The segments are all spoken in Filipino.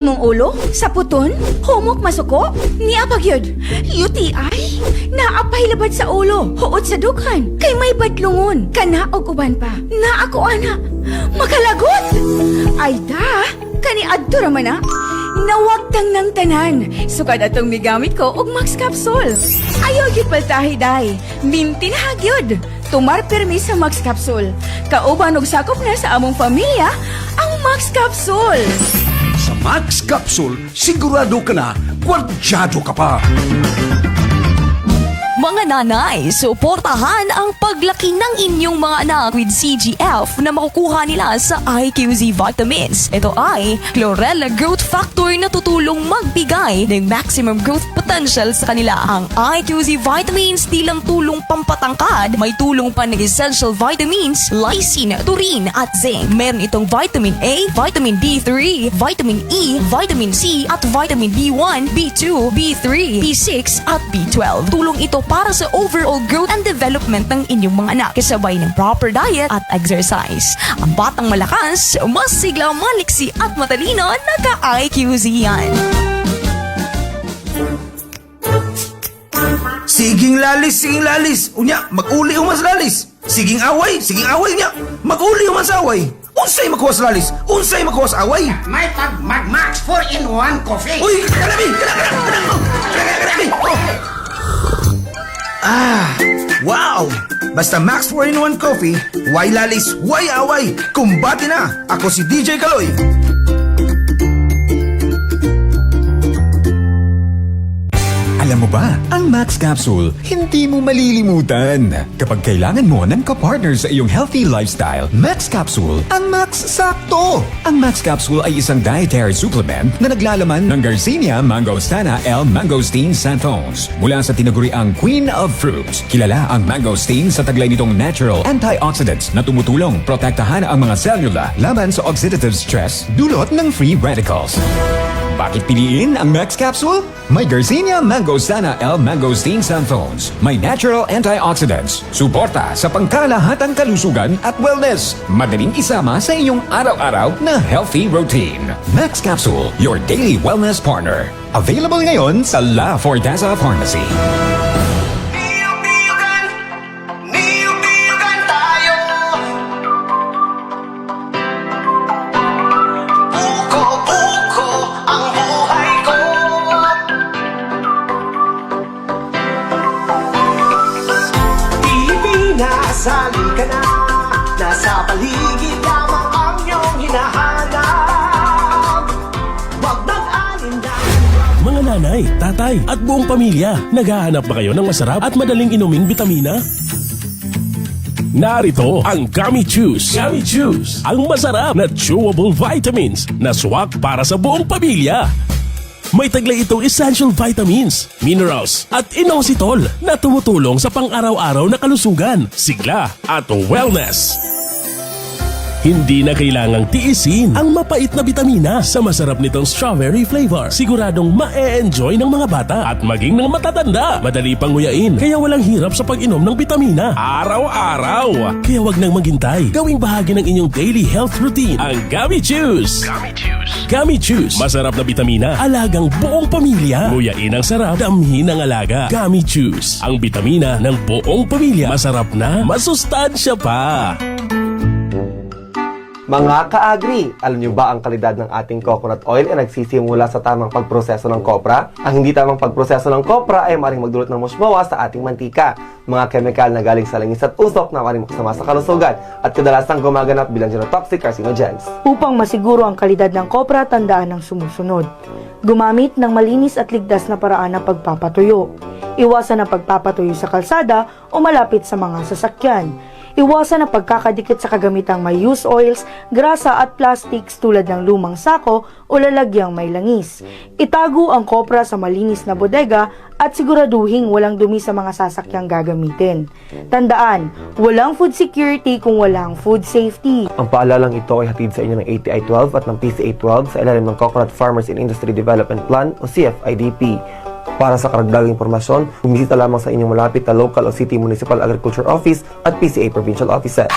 mong ulo, saputon, humok masuko, niya pagyud. UTI, naapay labad sa ulo, huot sa dukhan, kay may badlungon, kana og uban pa. Na ako ana, makalagot. Ay da, kani adto raman na. Nawagtang ng tanan, sukad atong migamit ko og Max Capsule. Ayaw gyud paltahi day, mintin hagyod. Tumar permi sa Max Capsule. Kauban og sakop na sa among pamilya ang Max Capsule. Sa Max Capsule, sigurado ka na, kwardyado ka pa. Mga nanay, suportahan ang paglaki ng inyong mga anak with CGF na makukuha nila sa IQZ Vitamins. Ito ay Chlorella Growth Factor na tutulong magbigay ng maximum growth potential sa kanila. Ang IQZ Vitamins di lang tulong pampatangkad, may tulong pa ng essential vitamins, lysine, taurine at zinc. Meron itong vitamin A, vitamin D3, vitamin E, vitamin C at vitamin B1, B2, B3, B6 at B12. Tulong ito para sa overall growth and development ng inyong mga anak kasabay ng proper diet at exercise. Ang batang malakas, mas sigla, maliksi at matalino, naka-IQZ yan. Siging lalis. Unya, mag-uli umas lalis. Siging away niya. Mag-uli umas away. Unsay makuha sa lalis? Unsay makuha sa away? May Mag-Max 4-in-1 coffee. Uy, kalabi! Wow! Basta Max 4-in-1 Coffee, why lalis, why away? Kumbati na! Ako si DJ Kaloy. Alam mo ba, ang Max Capsule, hindi mo malilimutan. Kapag kailangan mo ng kapartner sa iyong healthy lifestyle, Max Capsule, ang Max Sakto. Ang Max Capsule ay isang dietary supplement na naglalaman ng Garcinia Mangostana L. Mangosteen Santones. Mula sa tinaguriang Queen of Fruits, kilala ang mangosteen sa taglay nitong natural antioxidants na tumutulong protektahan ang mga selula laban sa oxidative stress dulot ng free radicals. Bakit piliin ang Max Capsule? May Garcinia Mangostana L. Mangosteen Santones. May natural antioxidants. Suporta sa pangkalahatang kalusugan at wellness. Madaling isama sa iyong araw-araw na healthy routine. Max Capsule, your daily wellness partner. Available ngayon sa La Forteza Pharmacy. Sali ka na, nasa paligid lamang ang iyong hinahanap. Huwag mag-alinlangan. Mga nanay, tatay at buong pamilya, naghahanap ba kayo ng masarap at madaling inuming bitamina? Narito ang Gummy Chews. Gummy Chews, ang masarap na chewable vitamins na swak para sa buong pamilya. May taglay itong essential vitamins, minerals at inositol na tumutulong sa pang-araw-araw na kalusugan, sigla at wellness. Hindi na kailangang tiisin ang mapait na bitamina sa masarap nitong strawberry flavor. Siguradong ma-e-enjoy ng mga bata at maging ng matatanda. Madali pang nguyain, kaya walang hirap sa pag-inom ng bitamina araw-araw. Kaya wag nang maghintay. Gawing bahagi ng inyong daily health routine ang Gummy Chews. Gummy Chews. Gummy Chews. Masarap na bitamina, alagang buong pamilya. Nguyain ang sarap, damhin ang alaga. Gummy Chews. Ang bitamina ng buong pamilya. Masarap na, masustansya pa. Mga ka-agri, alam niyo ba ang kalidad ng ating coconut oil ay nagsisimula sa tamang pagproseso ng kopra? Ang hindi tamang pagproseso ng kopra ay maaaring magdulot ng musmawa sa ating mantika, mga kemikal na galing sa langis at usok na maaaring makasama sa kalusugan at kadalasang gumaganap bilang genotoxic carcinogens. Upang masiguro ang kalidad ng kopra, tandaan ang sumusunod. Gumamit ng malinis at ligtas na paraan ng pagpapatuyo. Iwasan ang pagpapatuyo sa kalsada o malapit sa mga sasakyan. Iwasan ang pagkakadikit sa kagamitang may used oils, grasa at plastics tulad ng lumang sako o lalagyang may langis. Itago ang kopra sa malinis na bodega at siguraduhing walang dumi sa mga sasakyang gagamitin. Tandaan, walang food security kung walang food safety. Ang paalalang ito ay hatid sa inyo ng ATI 12 at ng PCA 12 sa ilalim ng Coconut Farmers and Industry Development Plan o CFIDP. Para sa karagdagang impormasyon, bumisita lamang sa inyong malapit na local o city municipal agriculture office at PCA provincial offices.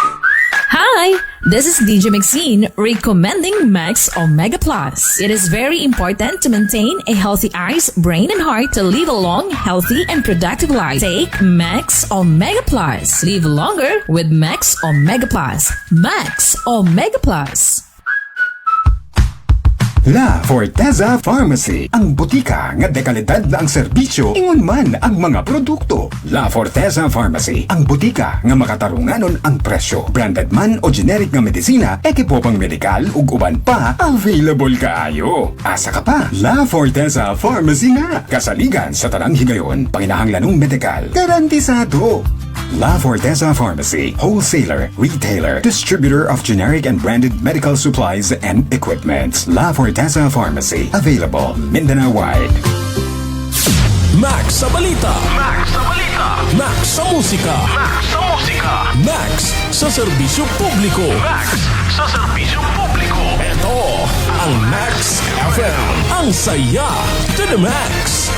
Hi! This is DJ Maxine recommending Max Omega Plus. It is very important to maintain a healthy eyes, brain, and heart to live a long, healthy, and productive life. Take Max Omega Plus. Live longer with Max Omega Plus. Max Omega Plus. La Forteza Pharmacy, ang butika nga dekalidad na ang serbisyo ingon man ang mga produkto. La Forteza Pharmacy, ang butika nga makatarunganon ang presyo. Branded man o generic nga medisina, ekipo pang medikal ug uban pa, available kaayo. Asa ka pa? La Forteza Pharmacy nga. Kasaligan sa tanang higayon, panginahanglanong medikal. Garantisado. La Forteza Pharmacy, wholesaler, retailer, distributor of generic and branded medical supplies and equipment. La Forteza Pharmacy, available Mindanao-wide. Max sa balita. Max sa balita. Max sa musika. Max sa musika. Max sa serbisyo publiko. Max sa serbisyo publiko. Ito ang Max FM. Ang saya to the max.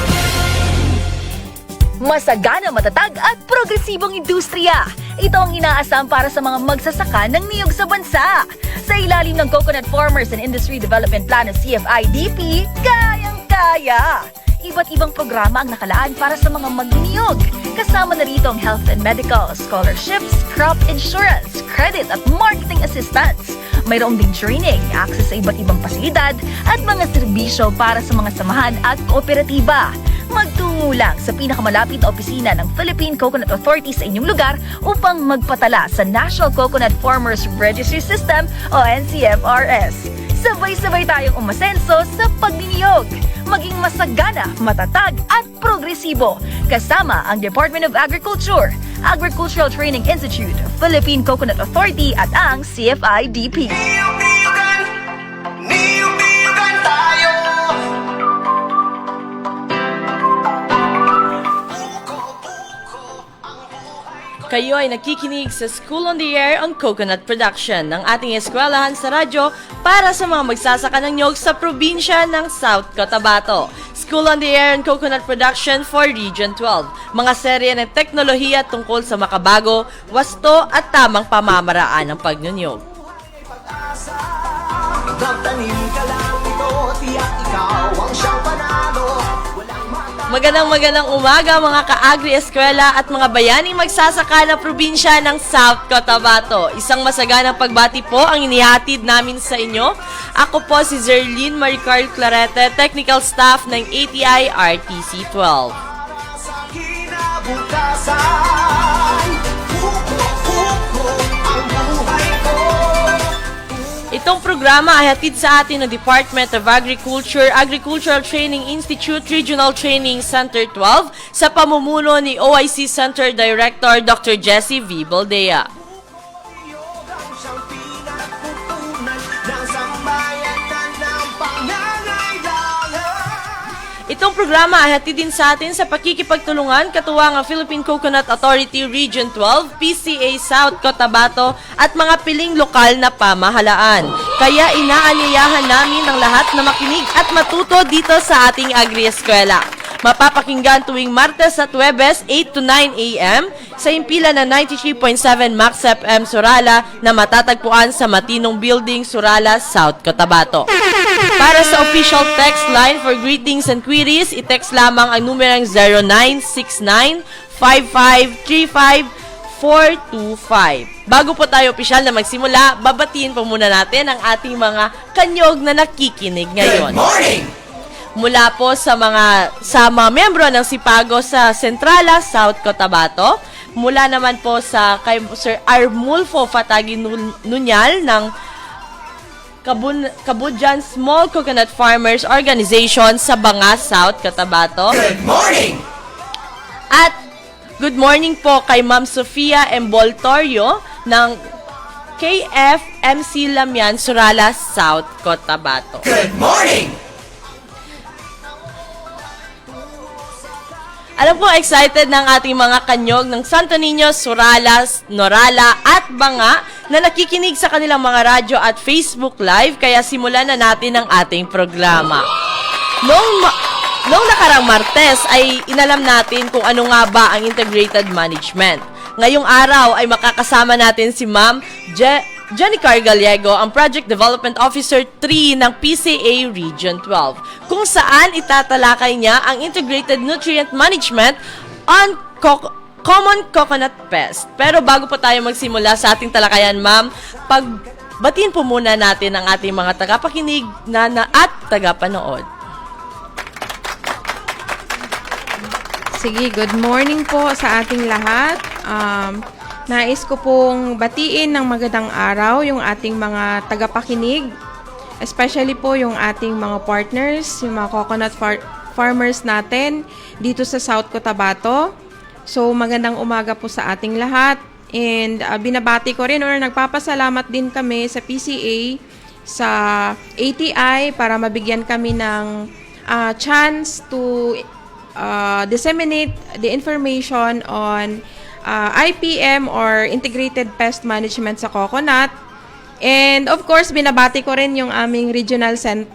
Masagana, matatag at progresibong industriya. Ito ang inaasam para sa mga magsasaka ng niyog sa bansa. Sa ilalim ng Coconut Farmers and Industry Development Plan ng CFIDP, kayang-kaya. Iba't ibang programa ang nakalaan para sa mga magniniyog. Kasama na rito ang health and medical, scholarships, crop insurance, credit at marketing assistance. Mayroong ding training, access sa iba't ibang pasilidad at mga serbisyo para sa mga samahan at kooperatiba. Magtungo lang sa pinakamalapit na opisina ng Philippine Coconut Authority sa inyong lugar upang magpatala sa National Coconut Farmers Registry System o NCFRS. Sabay-sabay tayong umasenso sa pagniniyog. Maging masagana, matatag at progresibo. Kasama ang Department of Agriculture, Agricultural Training Institute, Philippine Coconut Authority at ang CFIDP. Niyog-niyogan tayo. Kayo ay nakikinig sa School on the Air on Coconut Production ng ating eskwelahan sa radyo para sa mga magsasaka ng niyog sa probinsya ng South Cotabato. School on the Air on Coconut Production for Region 12. Mga serye ng teknolohiya tungkol sa makabago, wasto at tamang pamamaraan ng pagnunyog. Magtanim ka lang ito, tiyak ikaw ang siyang panalo. Magandang umaga mga ka-agri-eskwela at mga bayaning magsasaka na probinsya ng South Cotabato. Isang masaganang pagbati po ang inihatid namin sa inyo. Ako po si Zerlyn Maricar Clarete, Technical Staff ng ATI RTC 12. Sa kinabukasan, huko ang buhay ko. Itong programa ay hatid sa atin ng Department of Agriculture, Agricultural Training Institute, Regional Training Center 12 sa pamumuno ni OIC Center Director Dr. Jessie V. Baldea. Itong programa ay hatid din sa atin sa pakikipagtulungan katuwang ang Philippine Coconut Authority Region 12, PCA South Cotabato at mga piling lokal na pamahalaan. Kaya inaanyayahan namin ang lahat na makinig at matuto dito sa ating Agri-Eskwela. Mapapakinggan tuwing Martes at Huwebes 8 to 9 a.m. sa impila na 93.7 Max FM Surala na matatagpuan sa Matinong Building, Surala, South Cotabato. Para sa official text line for greetings and queries, i-text lamang ang numerong 0969-5535-425. Bago po tayo opisyal na magsimula, babatiin po muna natin ang ating mga kanyog na nakikinig ngayon. Good morning! Mula po sa mga membro ng Sipago sa Centrala, South Cotabato. Mula naman po sa kay Sir Armulfo Fatagi Nunyal ng Kabudjan Small Coconut Farmers Organization sa Banga, South Cotabato. Good morning! At good morning po kay Ma'am Sofia Emboltorio ng KFMC Lamian, Surala, South Cotabato. Good morning! Alam ko excited ng ating mga kanyog ng Santo Niño, Surala, Norala at Banga na nakikinig sa kanilang mga radyo at Facebook Live, kaya simulan na natin ang ating programa. Noong nakarang Martes ay inalam natin kung ano nga ba ang integrated management. Ngayong araw ay makakasama natin si Ma'am Janicar Gallego, ang Project Development Officer 3 ng PCA Region 12, kung saan itatalakay niya ang Integrated Nutrient Management on Common Coconut Pest. Pero bago pa tayo magsimula sa ating talakayan, ma'am, pagbatiin po muna natin ang ating mga tagapakinig at tagapanood. Sige, good morning po sa ating lahat. Nais ko pong batiin ng magandang araw yung ating mga tagapakinig, especially po yung ating mga partners, yung mga coconut farmers natin dito sa South Cotabato. So, magandang umaga po sa ating lahat. And binabati ko rin or nagpapasalamat din kami sa PCA, sa ATI para mabigyan kami ng chance to disseminate the information on IPM or Integrated Pest Management sa coconut. And of course, binabati ko rin yung aming regional center,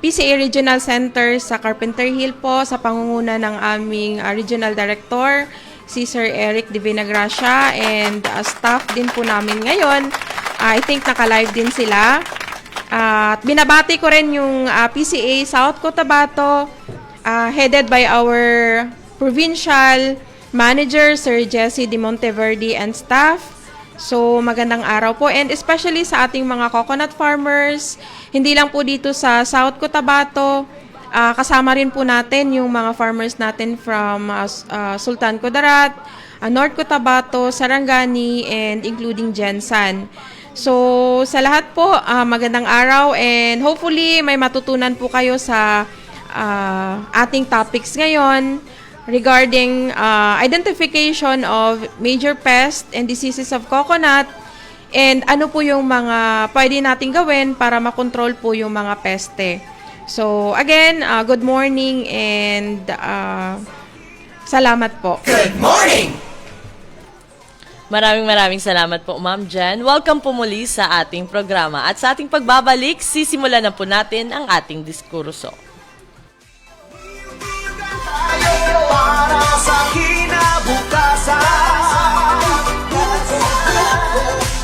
PCA Regional Center sa Carpenter Hill po sa pangunguna ng aming Regional Director, si Sir Eric de Vinagracia, and staff din po namin ngayon. I think naka-live din sila. At binabati ko rin yung PCA South Cotabato, headed by our Provincial Manager, Sir Jesse de Monteverde and staff. So, magandang araw po. And especially sa ating mga coconut farmers, hindi lang po dito sa South Cotabato, kasama rin po natin yung mga farmers natin from Sultan Kudarat, North Cotabato, Sarangani, and including Jensan. So, sa lahat po, magandang araw and hopefully may matutunan po kayo sa ating topics ngayon regarding identification of major pests and diseases of coconut and ano po yung mga pwede nating gawin para makontrol po yung mga peste. So, again, good morning and salamat po. Good morning! Maraming salamat po, Ma'am Jen. Welcome po muli sa ating programa. At sa ating pagbabalik, sisimulan na po natin ang ating diskurso. Para sa kinabukasan,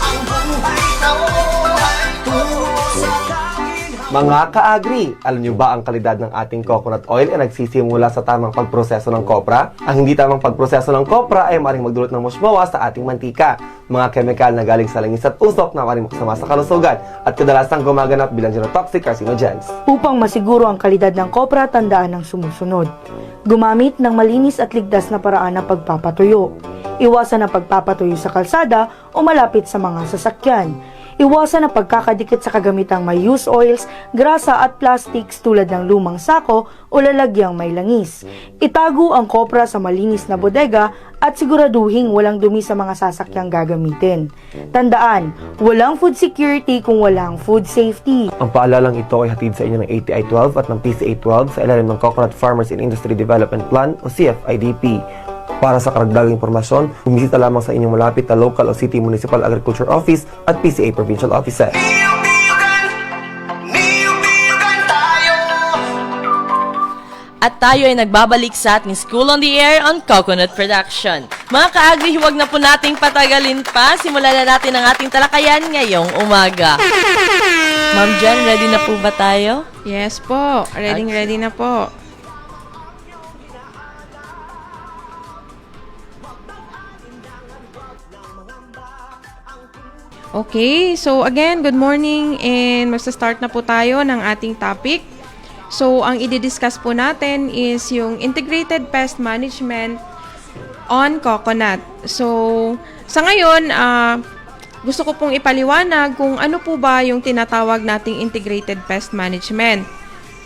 ang buhay ko ay tungo sa Mga ka-agri, alam niyo ba ang kalidad ng ating coconut oil ay nagsisimula sa tamang pagproseso ng kopra? Ang hindi tamang pagproseso ng kopra ay maaaring magdulot ng musmawa sa ating mantika, mga kemikal na galing sa langis at usok na maaaring makasama sa kalusugan at kadalasang gumaganap bilang genotoxic carcinogens. Upang masiguro ang kalidad ng kopra, tandaan ang sumusunod. Gumamit ng malinis at ligtas na paraan ng pagpapatuyo. Iwasan ang pagpapatuyo sa kalsada o malapit sa mga sasakyan. Iwasan ang pagkakadikit sa kagamitang may used oils, grasa at plastics tulad ng lumang sako o lalagyang may langis. Itago ang kopra sa malinis na bodega at siguraduhing walang dumi sa mga sasakyang gagamitin. Tandaan, walang food security kung walang food safety. Ang paalalang ito ay hatid sa inyo ng ATI 12 at ng PCA 12 sa ilalim ng Coconut Farmers and Industry Development Plan o CFIDP. Para sa karagdagang impormasyon, bumisita lamang sa inyong malapit na local o city municipal agriculture office at PCA provincial offices. At tayo ay nagbabalik sa ating School on the Air on Coconut Production. Mga ka-agri, huwag na po nating patagalin pa. Simulan na natin ang ating talakayan ngayong umaga. Ma'am Jen, ready na po ba tayo? Yes po, ready na po. Okay, so again, good morning and magsa-start na po tayo ng ating topic. So, ang i-discuss po natin is yung Integrated Pest Management on Coconut. So, sa ngayon, gusto ko pong ipaliwanag kung ano po ba yung tinatawag nating Integrated Pest Management.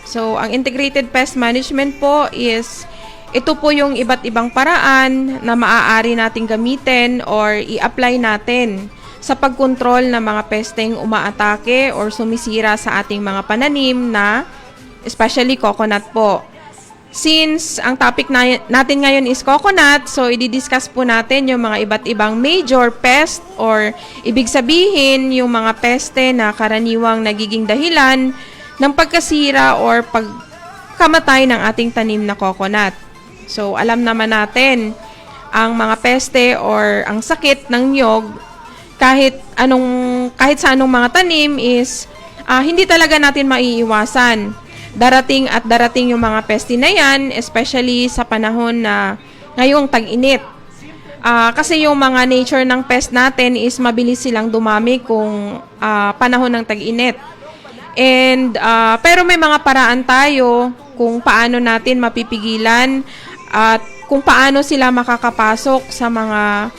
So, ang Integrated Pest Management po is ito po yung iba't ibang paraan na maaari nating gamitin or i-apply natin sa pagkontrol ng mga pesteng umaatake or sumisira sa ating mga pananim na especially coconut po. Since ang topic natin ngayon is coconut, so i-discuss po natin yung mga iba't ibang major pest or ibig sabihin yung mga peste na karaniwang nagiging dahilan ng pagkasira or pagkamatay ng ating tanim na coconut. So alam naman natin ang mga peste or ang sakit ng niyog kahit sa anong mga tanim is hindi talaga natin maiiwasan. Darating at darating yung mga peste na yan, especially sa panahon na ngayong tag-init. Kasi yung mga nature ng pest natin is mabilis silang dumami kung panahon ng tag-init. And pero may mga paraan tayo kung paano natin mapipigilan at kung paano sila makakapasok sa mga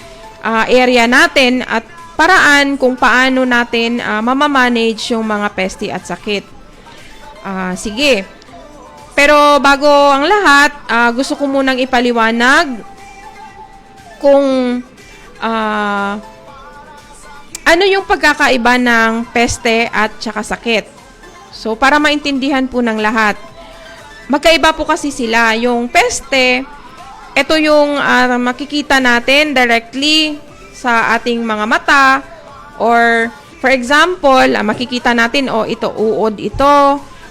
area natin at paraan kung paano natin mamamanage yung mga peste at sakit. Sige. Pero bago ang lahat, gusto ko munang ipaliwanag kung ano yung pagkakaiba ng peste at saka sakit. So, para maintindihan po ng lahat, magkaiba po kasi sila. Yung peste, ito yung makikita natin directly sa ating mga mata, or for example, makikita natin, ito uod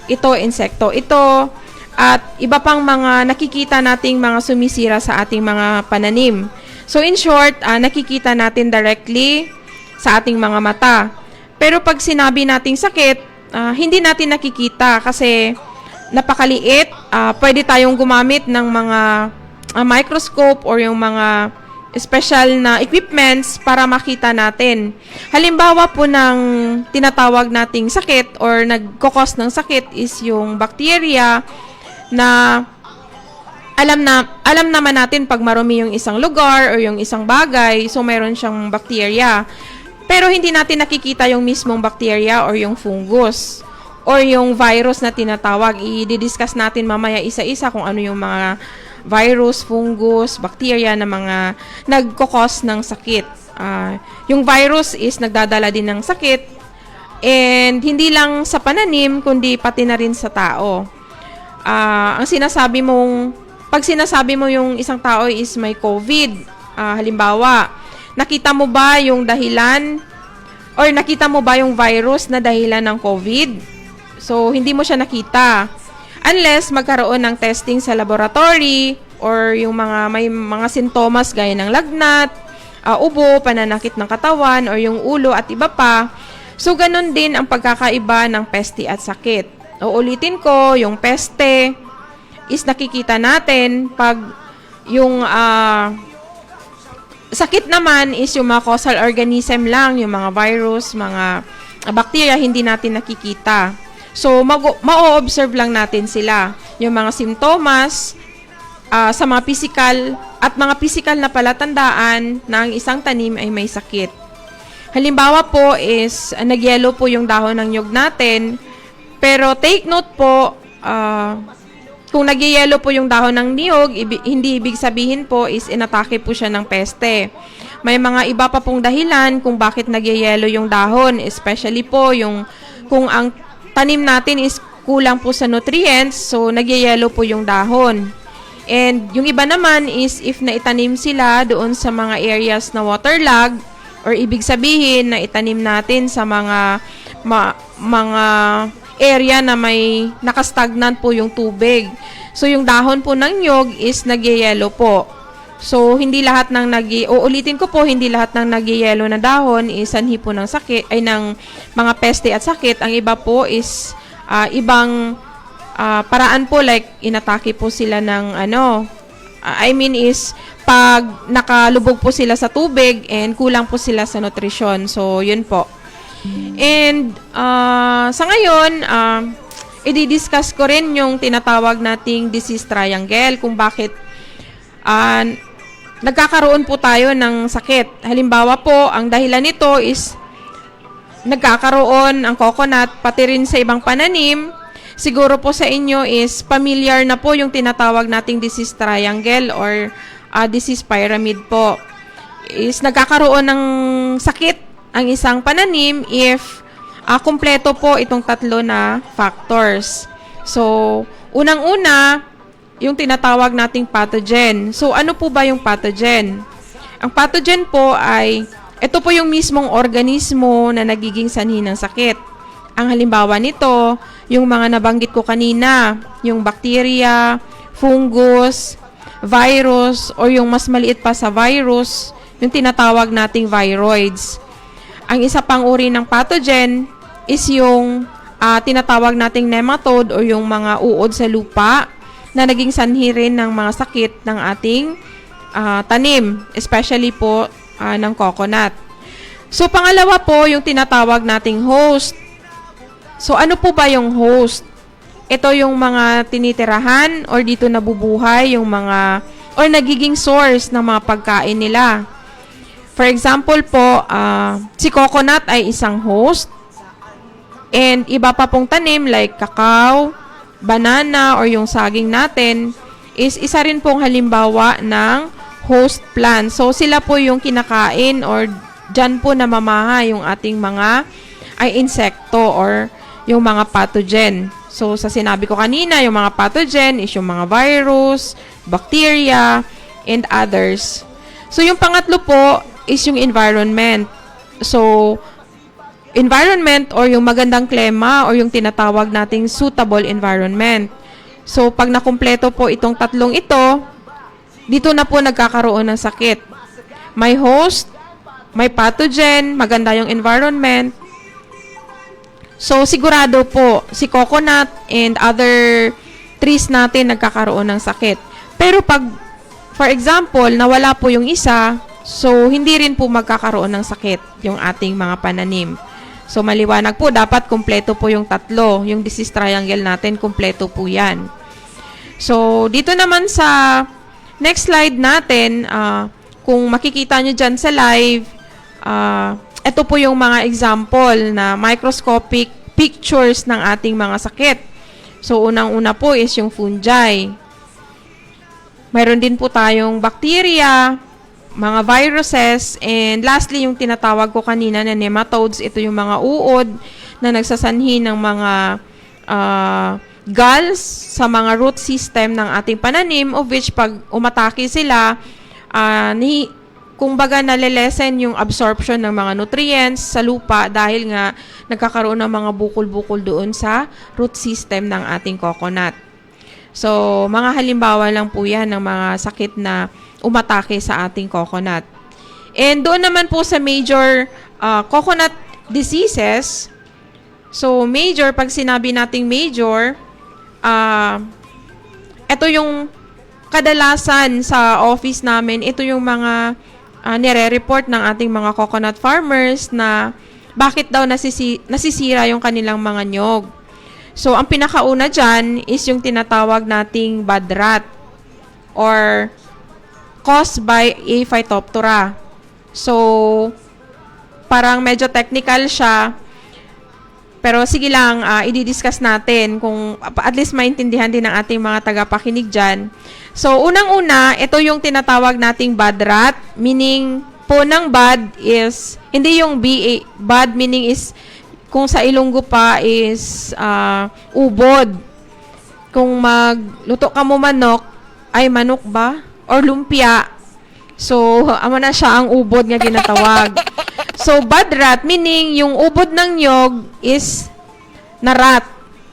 ito insekto ito, at iba pang mga nakikita nating mga sumisira sa ating mga pananim. So in short, nakikita natin directly sa ating mga mata. Pero pag sinabi nating sakit, hindi natin nakikita kasi napakaliit. Pwede tayong gumamit ng mga microscope or yung mga special na equipments para makita natin. Halimbawa po ng tinatawag nating sakit or nagkokos ng sakit is yung bacteria na alam naman natin pag marumi yung isang lugar or yung isang bagay, so mayroon siyang bacteria. Pero hindi natin nakikita yung mismong bacteria or yung fungus or yung virus na tinatawag. I-discuss natin mamaya isa-isa kung ano yung mga virus, fungus, bacteria na mga nagkokos ng sakit. Yung virus is nagdadala din ng sakit, and hindi lang sa pananim kundi pati na rin sa tao. Pag sinasabi mo yung isang tao is may COVID, halimbawa, nakita mo ba yung dahilan or nakita mo ba yung virus na dahilan ng COVID? So, hindi mo siya nakita. Unless magkaroon ng testing sa laboratory or yung may mga sintomas gaya ng lagnat, ubo, pananakit ng katawan or yung ulo at iba pa. So, ganun din ang pagkakaiba ng peste at sakit. Uulitin ko, yung peste is nakikita natin pag yung sakit naman is yung mga causal organism lang, yung mga virus, mga bacteria, hindi natin nakikita. So, ma-observe lang natin sila. Yung mga simptomas sa mga physical at mga physical na palatandaan na ang isang tanim ay may sakit. Halimbawa po is nagyelo po yung dahon ng nyug natin, pero take note po, kung nagyayelo po yung dahon ng niyog, hindi ibig sabihin po is inatake po siya ng peste. May mga iba pa pong dahilan kung bakit nagyayelo yung dahon, especially po kung ang tanim natin is kulang po sa nutrients, so nagyayelo po yung dahon. And yung iba naman is if naitanim sila doon sa mga areas na waterlogged, or ibig sabihin na itanim natin sa mga area na may nakastagnant po yung tubig. So, yung dahon po ng nyog is nagyayelo po. So, hindi lahat ng uulitin ko po, hindi lahat ng nagyayelo na dahon is sanhi po ng sakit, ay ng mga peste at sakit. Ang iba po is ibang paraan po, like inatake po sila ng is pag nakalubog po sila sa tubig and kulang po sila sa nutrisyon. So, yun po. And sa ngayon, i-discuss ko rin yung tinatawag nating disease triangle, kung bakit nagkakaroon po tayo ng sakit. Halimbawa po, ang dahilan nito is nagkakaroon ang coconut, pati rin sa ibang pananim. Siguro po sa inyo is familiar na po yung tinatawag nating disease triangle or disease pyramid po. Is nagkakaroon ng sakit ang isang pananim if kumpleto po itong tatlo na factors. So, unang-una, yung tinatawag nating pathogen. So, ano po ba yung pathogen? Ang pathogen po ay, ito po yung mismong organismo na nagiging sanhi ng sakit. Ang halimbawa nito, yung mga nabanggit ko kanina, yung bacteria, fungus, virus, o yung mas maliit pa sa virus, yung tinatawag nating viroids. Ang isa pang uri ng pathogen is yung tinatawag nating nematode o yung mga uod sa lupa na naging sanhi rin ng mga sakit ng ating tanim, especially po ng coconut. So, pangalawa po yung tinatawag nating host. So, ano po ba yung host? Ito yung mga tinitirahan or dito nabubuhay yung mga or nagiging source ng mga pagkain nila. For example po, si coconut ay isang host and iba pa pong tanim like cacao, banana, or yung saging natin is isa rin pong halimbawa ng host plant. So, sila po yung kinakain or dyan po namamaha yung ating mga insekto or yung mga pathogen. So, sa sinabi ko kanina, yung mga pathogen is yung mga virus, bacteria, and others. So, yung pangatlo po is yung environment. So, environment or yung magandang klima or yung tinatawag nating suitable environment. So, pag nakumpleto po itong tatlong ito, dito na po nagkakaroon ng sakit. May host, may pathogen, maganda yung environment. So, sigurado po, si coconut and other trees natin nagkakaroon ng sakit. Pero pag, for example, nawala po yung isa, so, hindi rin po magkakaroon ng sakit yung ating mga pananim. So, maliwanag po, dapat kumpleto po yung tatlo. Yung disease triangle natin, kumpleto po yan. So, dito naman sa next slide natin, kung makikita nyo dyan sa live, ito po yung mga example na microscopic pictures ng ating mga sakit. So, unang-una po is yung fungi. Mayroon din po tayong bacteria, mga viruses, and lastly, yung tinatawag ko kanina na nematodes, ito yung mga uod na nagsasanhi ng mga galls sa mga root system ng ating pananim, of which pag umatake sila, kumbaga nalilesen yung absorption ng mga nutrients sa lupa dahil nga nagkakaroon ng mga bukol-bukol doon sa root system ng ating coconut. So, mga halimbawa lang po yan ng mga sakit na umatake sa ating coconut. And doon naman po sa major coconut diseases, so major, pag sinabi nating major, ito yung kadalasan sa office namin, ito yung mga nire-report ng ating mga coconut farmers na bakit daw nasisira yung kanilang mga nyog. So, ang pinakauna dyan is yung tinatawag nating bad rot or caused by a Phytophthora. So, parang medyo technical siya. Pero sige lang, i-discuss natin kung at least maintindihan din ng ating mga tagapakinig dyan. So, unang-una, ito yung tinatawag nating bad rot, meaning po ng bad is, hindi yung bad meaning is, kung sa Ilonggo pa is ubod. Kung magluto ka mo manok, ay manok ba? Or lumpia. So, amo na siya ang ubod nga ginatawag. So, bad rot, meaning yung ubod ng nyog is narat,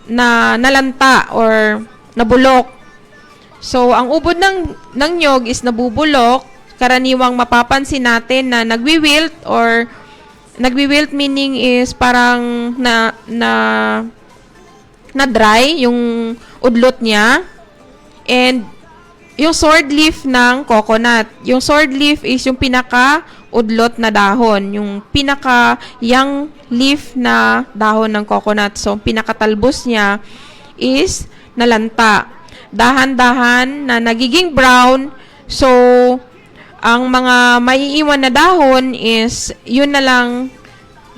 na nalanta or nabulok. So, ang ubod ng nyog is nabubulok. Karaniwang mapapansin natin na nagwi-wilt or nagwi-wilt meaning is parang na dry yung udlot niya. And yung sword leaf ng coconut. Yung sword leaf is yung pinaka-udlot na dahon. Yung pinaka-young leaf na dahon ng coconut. So, pinakatalbos niya is nalanta. Dahan-dahan na nagiging brown. So, ang mga maiiwan na dahon is yun na lang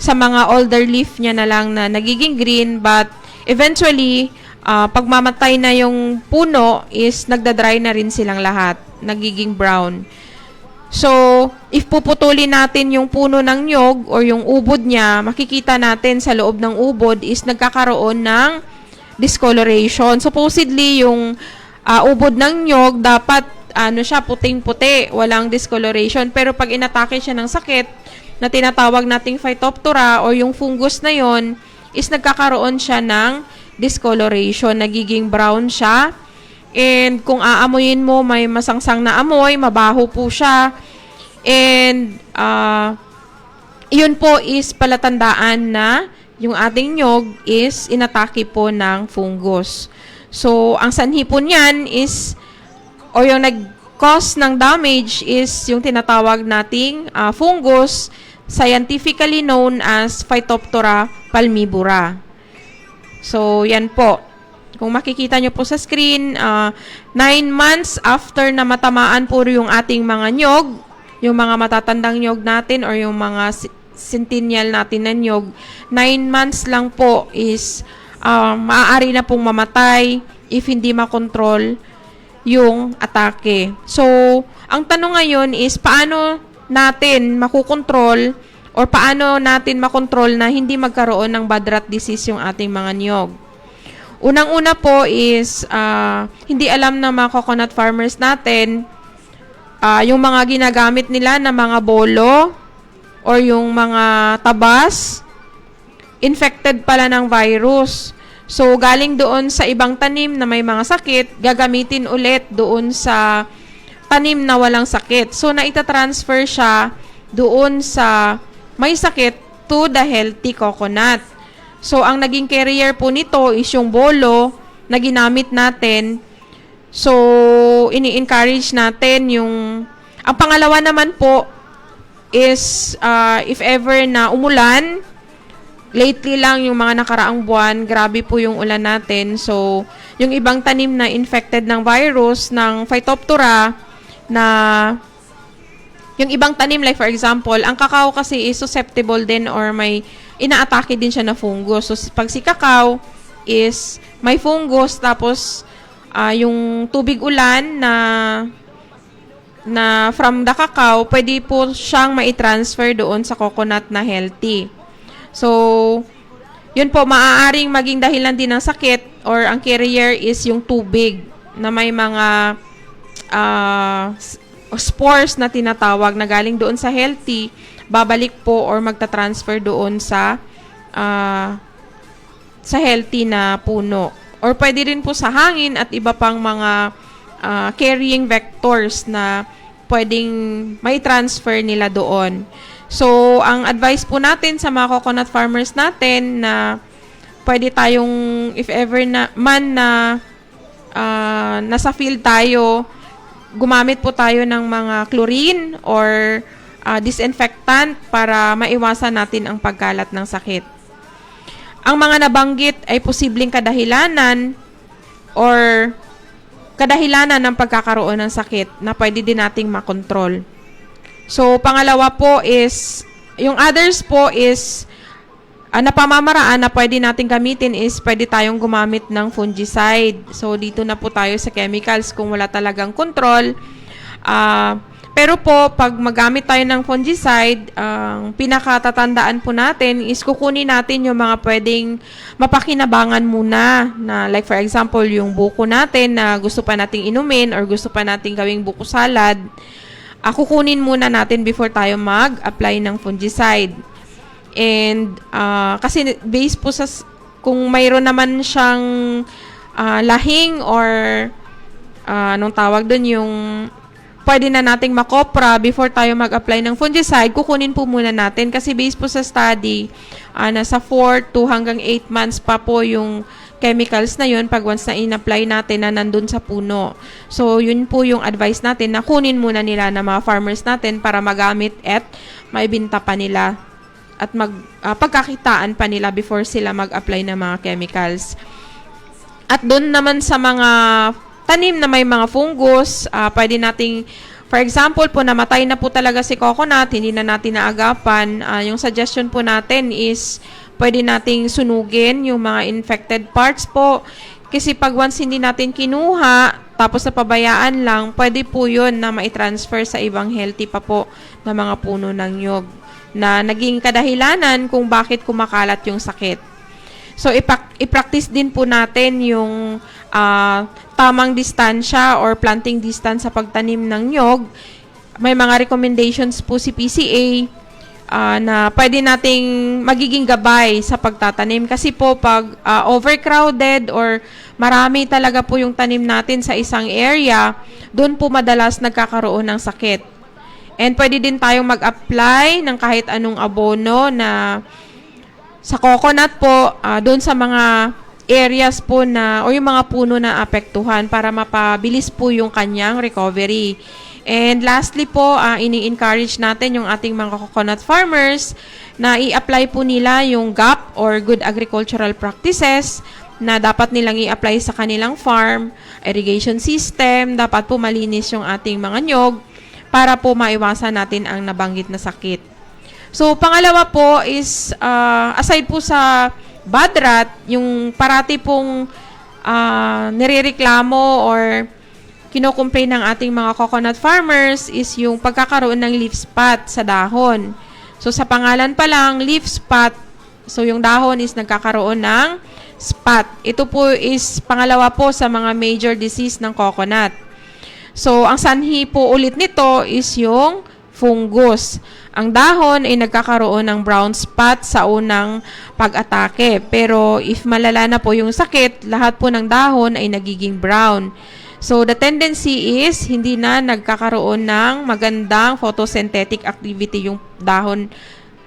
sa mga older leaf niya na lang na nagiging green. But, eventually, pag mamatay na yung puno is nagda-dry na rin silang lahat, nagiging brown. So, if puputulin natin yung puno ng nyog or yung ubod niya, makikita natin sa loob ng ubod is nagkakaroon ng discoloration. Supposedly, yung ubod ng nyog dapat puting-puti, walang discoloration. Pero pag inatake siya ng sakit na tinatawag nating Phytophthora o yung fungus na yon is nagkakaroon siya ng discoloration, nagiging brown siya. And kung aamuyin mo, may masangsang na amoy, mabaho po siya. And iyon po is palatandaan na yung ating nyog is inatake po ng fungus. So, ang sanhi po niyan is, o yung nag-cause ng damage is yung tinatawag nating fungus, scientifically known as Phytophthora palmivora. So, yan po. Kung makikita nyo po sa screen, 9 months after na matamaan po yung ating mga nyog, yung mga matatandang nyog natin or yung mga centennial natin na nyog, 9 months lang po is maaari na pong mamatay if hindi makontrol yung atake. So, ang tanong ngayon is paano natin makukontrol or paano natin makontrol na hindi magkaroon ng bad rot disease yung ating mga nyog. Unang-una po is hindi alam ng mga coconut farmers natin yung mga ginagamit nila na mga bolo or yung mga tabas, infected pala ng virus. So, galing doon sa ibang tanim na may mga sakit, gagamitin ulit doon sa tanim na walang sakit. So, naitatransfer siya doon sa may sakit to the healthy coconut. So, ang naging carrier po nito is yung bolo na ginamit natin. So, ini-encourage natin yung... Ang pangalawa naman po is if ever na umulan, lately lang yung mga nakaraang buwan, grabe po yung ulan natin. So, yung ibang tanim na infected ng virus, ng Phytophthora, na yung ibang tanim, like for example, ang kakao kasi is susceptible din or may inaatake din siya na fungus. So, pag si kakao is may fungus, tapos yung tubig ulan na from the cacao, pwede po siyang mai-transfer doon sa coconut na healthy. So, yun po, maaaring maging dahilan din ng sakit or ang carrier is yung tubig na may mga spores na tinatawag na galing doon sa healthy, babalik po or magta-transfer doon sa healthy na puno. Or pwede rin po sa hangin at iba pang mga carrying vectors na pwedeng may transfer nila doon. So, ang advice po natin sa mga coconut farmers natin na pwede tayong, if ever na nasa field tayo, gumamit po tayo ng mga chlorine or disinfectant para maiwasan natin ang pagkalat ng sakit. Ang mga nabanggit ay posibleng kadahilanan or kadahilanan ng pagkakaroon ng sakit na pwede din nating makontrol. So, pangalawa po is, yung others po is, na pamamaraan na pwede nating gamitin is pwede tayong gumamit ng fungicide. So, dito na po tayo sa chemicals kung wala talagang control. Pero po, pag magamit tayo ng fungicide, ang pinakatatandaan po natin is kukunin natin yung mga pwedeng mapakinabangan muna. Na like for example, yung buko natin na gusto pa nating inumin or gusto pa nating gawing buko salad, kukunin muna natin before tayo mag-apply ng fungicide. And kasi based po sa kung mayroon naman siyang lahing or anong tawag doon, yung pwede na nating makopra before tayo mag-apply ng fungicide, kukunin po muna natin kasi based po sa study, nasa 4 to hanggang 8 months pa po yung chemicals na yun pag once na in-apply natin na nandun sa puno. So, yun po yung advice natin na kunin muna nila na mga farmers natin para magamit at maibinta pa nila at pagkakitaan pa nila before sila mag-apply ng mga chemicals. At doon naman sa mga tanim na may mga fungus, pwede nating, for example po, namatay na po talaga si coconut, hindi na natin naagapan. Yung suggestion po natin is, pwede nating sunugin yung mga infected parts po. Kasi pag once hindi natin kinuha, tapos napabayaan lang, pwede po yun na mai-transfer sa ibang healthy pa po na mga puno ng nyog na naging kadahilanan kung bakit kumakalat yung sakit. So, i-practice din po natin yung tamang distansya or planting distance sa pagtanim ng nyog. May mga recommendations po si PCA na pwede nating magiging gabay sa pagtatanim. Kasi po, pag overcrowded or marami talaga po yung tanim natin sa isang area, doon po madalas nagkakaroon ng sakit. And pwede din tayong mag-apply ng kahit anong abono na sa coconut po, doon sa mga areas po na, o yung mga puno na apektuhan para mapabilis po yung kanyang recovery. And lastly po, ini-encourage natin yung ating mga coconut farmers na i-apply po nila yung GAP or Good Agricultural Practices na dapat nilang i-apply sa kanilang farm, irrigation system, dapat po malinis yung ating mga nyog para po maiwasan natin ang nabanggit na sakit. So, pangalawa po is, aside po sa bad rot, yung parati pong nirereklamo or kino-complain ng ating mga coconut farmers is yung pagkakaroon ng leaf spot sa dahon. So, sa pangalan pa lang, leaf spot, so yung dahon is nagkakaroon ng spot. Ito po is pangalawa po sa mga major disease ng coconut. So, ang sanhi po ulit nito is yung fungus. Ang dahon ay nagkakaroon ng brown spot sa unang pag-atake. Pero if malala na po yung sakit, lahat po ng dahon ay nagiging brown. So, the tendency is hindi na nagkakaroon ng magandang photosynthetic activity yung dahon,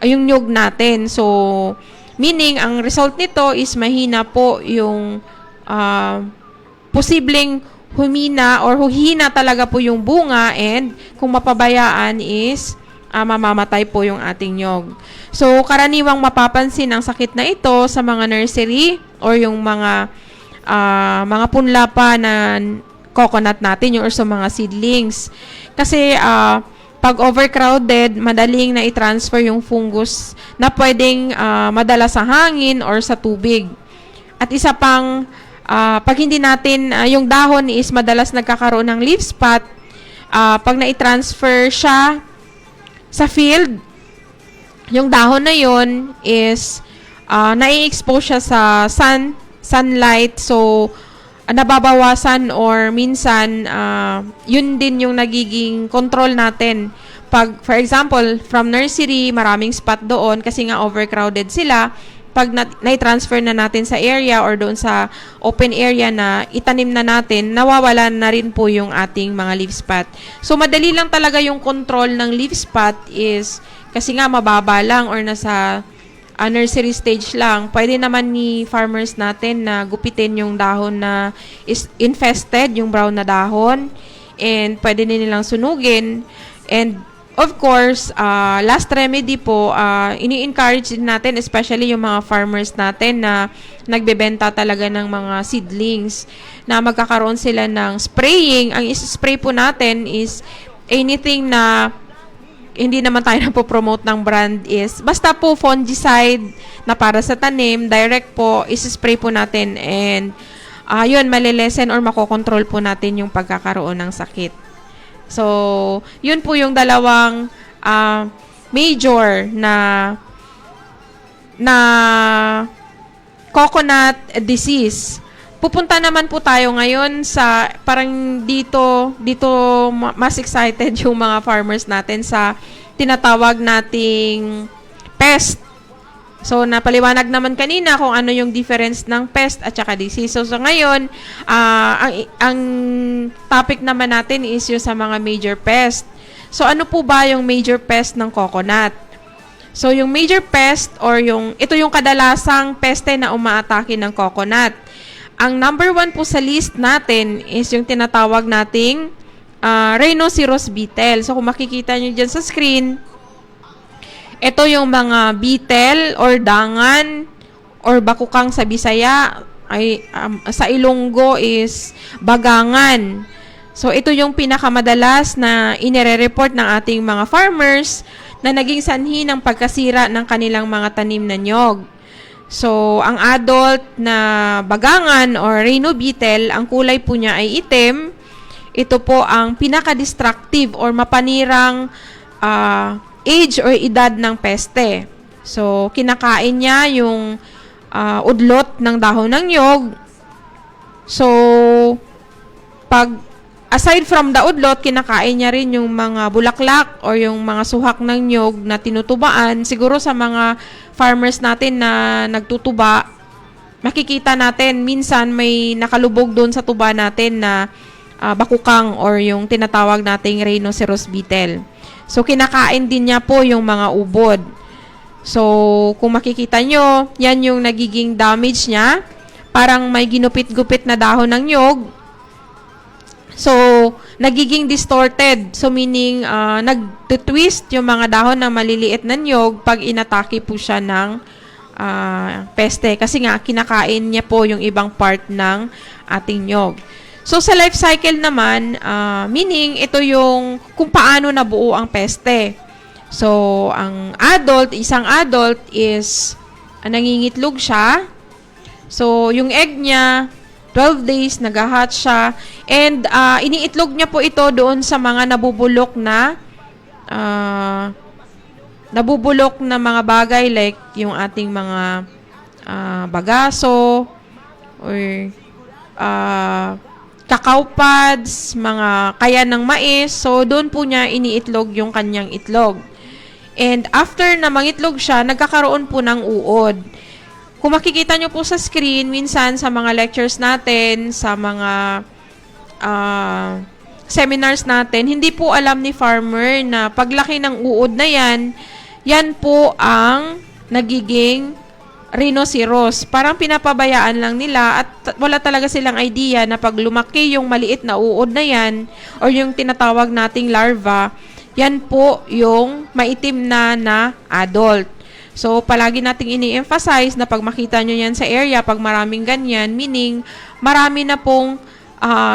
yung nyug natin. So, meaning, ang result nito is mahina po yung posibleng humina or huhina talaga po yung bunga, and kung mapabayaan is mamamatay po yung ating nyog. So, karaniwang mapapansin ang sakit na ito sa mga nursery or yung mga punla pa na coconut natin, yung or sa mga seedlings. Kasi, pag overcrowded, madaling na i-transfer yung fungus na pwedeng madala sa hangin or sa tubig. At isa pang, pag hindi natin, yung dahon is madalas nagkakaroon ng leaf spot, pag na-transfer siya sa field, yung dahon na yun is nai-expose siya sa sunlight, so nababawasan or minsan yun din yung nagiging control natin. Pag, for example, from nursery, maraming spot doon kasi nga overcrowded sila. Pag na-transfer na natin sa area or doon sa open area na itanim na natin, nawawalan na rin po yung ating mga leaf spot. So, madali lang talaga yung control ng leaf spot is kasi nga mababa lang or nasa nursery stage lang. Pwede naman ni farmers natin na gupitin yung dahon na is infested, yung brown na dahon, and pwede nilang sunugin. And of course, last remedy po, ini-encourage din natin, especially yung mga farmers natin na nagbebenta talaga ng mga seedlings, na magkakaroon sila ng spraying. Ang is-spray po natin is anything na hindi naman tayo napopromote ng brand is, basta po fungicide na para sa tanim, direct po, is-spray po natin, and yun, malilesen or makokontrol po natin yung pagkakaroon ng sakit. So, yun po yung dalawang major na coconut disease. Pupunta naman po tayo ngayon sa parang dito mas excited yung mga farmers natin sa tinatawag nating pest. So, napaliwanag naman kanina kung ano yung difference ng pest at saka disease. So, ngayon, ang topic naman natin is yung sa mga major pest. So, ano po ba yung major pest ng coconut? So, yung major pest or ito yung kadalasang peste na umaatake ng coconut. Ang number 1 po sa list natin is yung tinatawag nating rhinoceros beetle. So, kung makikita nyo dyan sa screen, ito yung mga beetle or dangan or bakukang sa Bisaya, ay sa Ilonggo is bagangan. So, ito yung pinakamadalas na inire-report ng ating mga farmers na naging sanhi ng pagkasira ng kanilang mga tanim na nyog. So, ang adult na bagangan or rhino beetle, ang kulay po niya ay itim. Ito po ang pinaka-destructive or mapanirang age or edad ng peste. So, kinakain niya yung udlot ng dahon ng nyog. So, aside from the udlot, kinakain niya rin yung mga bulaklak or yung mga suhak ng nyog na tinutubaan. Siguro sa mga farmers natin na nagtutuba, makikita natin minsan may nakalubog doon sa tuba natin na bakukang or yung tinatawag nating rhinoceros beetle. So, kinakain din niya po yung mga ubod. So, kung makikita nyo, yan yung nagiging damage niya. Parang may ginupit-gupit na dahon ng nyog. So, nagiging distorted. So, meaning, nag-twist yung mga dahon ng maliliit na nyog pag inatake po siya ng peste. Kasi nga, kinakain niya po yung ibang part ng ating nyog. So, sa life cycle naman, meaning, ito yung kung paano nabuo ang peste. So, ang isang adult is, nangingitlog siya. So, yung egg niya, 12 days, nag-hatch siya. And, iniitlog niya po ito doon sa mga nabubulok na mga bagay like yung ating mga bagaso or cacao pods, mga kayan ng mais. So, doon po niya iniitlog yung kanyang itlog. And after na mangitlog siya, nagkakaroon po ng uod. Kung makikita nyo po sa screen, minsan sa mga lectures natin, sa mga seminars natin, hindi po alam ni farmer na paglaki ng uod na yan, yan po ang nagiging rhinoceros. Parang pinapabayaan lang nila at wala talaga silang idea na pag lumaki yung maliit na uod na yan or yung tinatawag nating larva, yan po yung maitim na adult. So, palagi nating ini-emphasize na pag makita nyo yan sa area, pag maraming ganyan, meaning marami na pong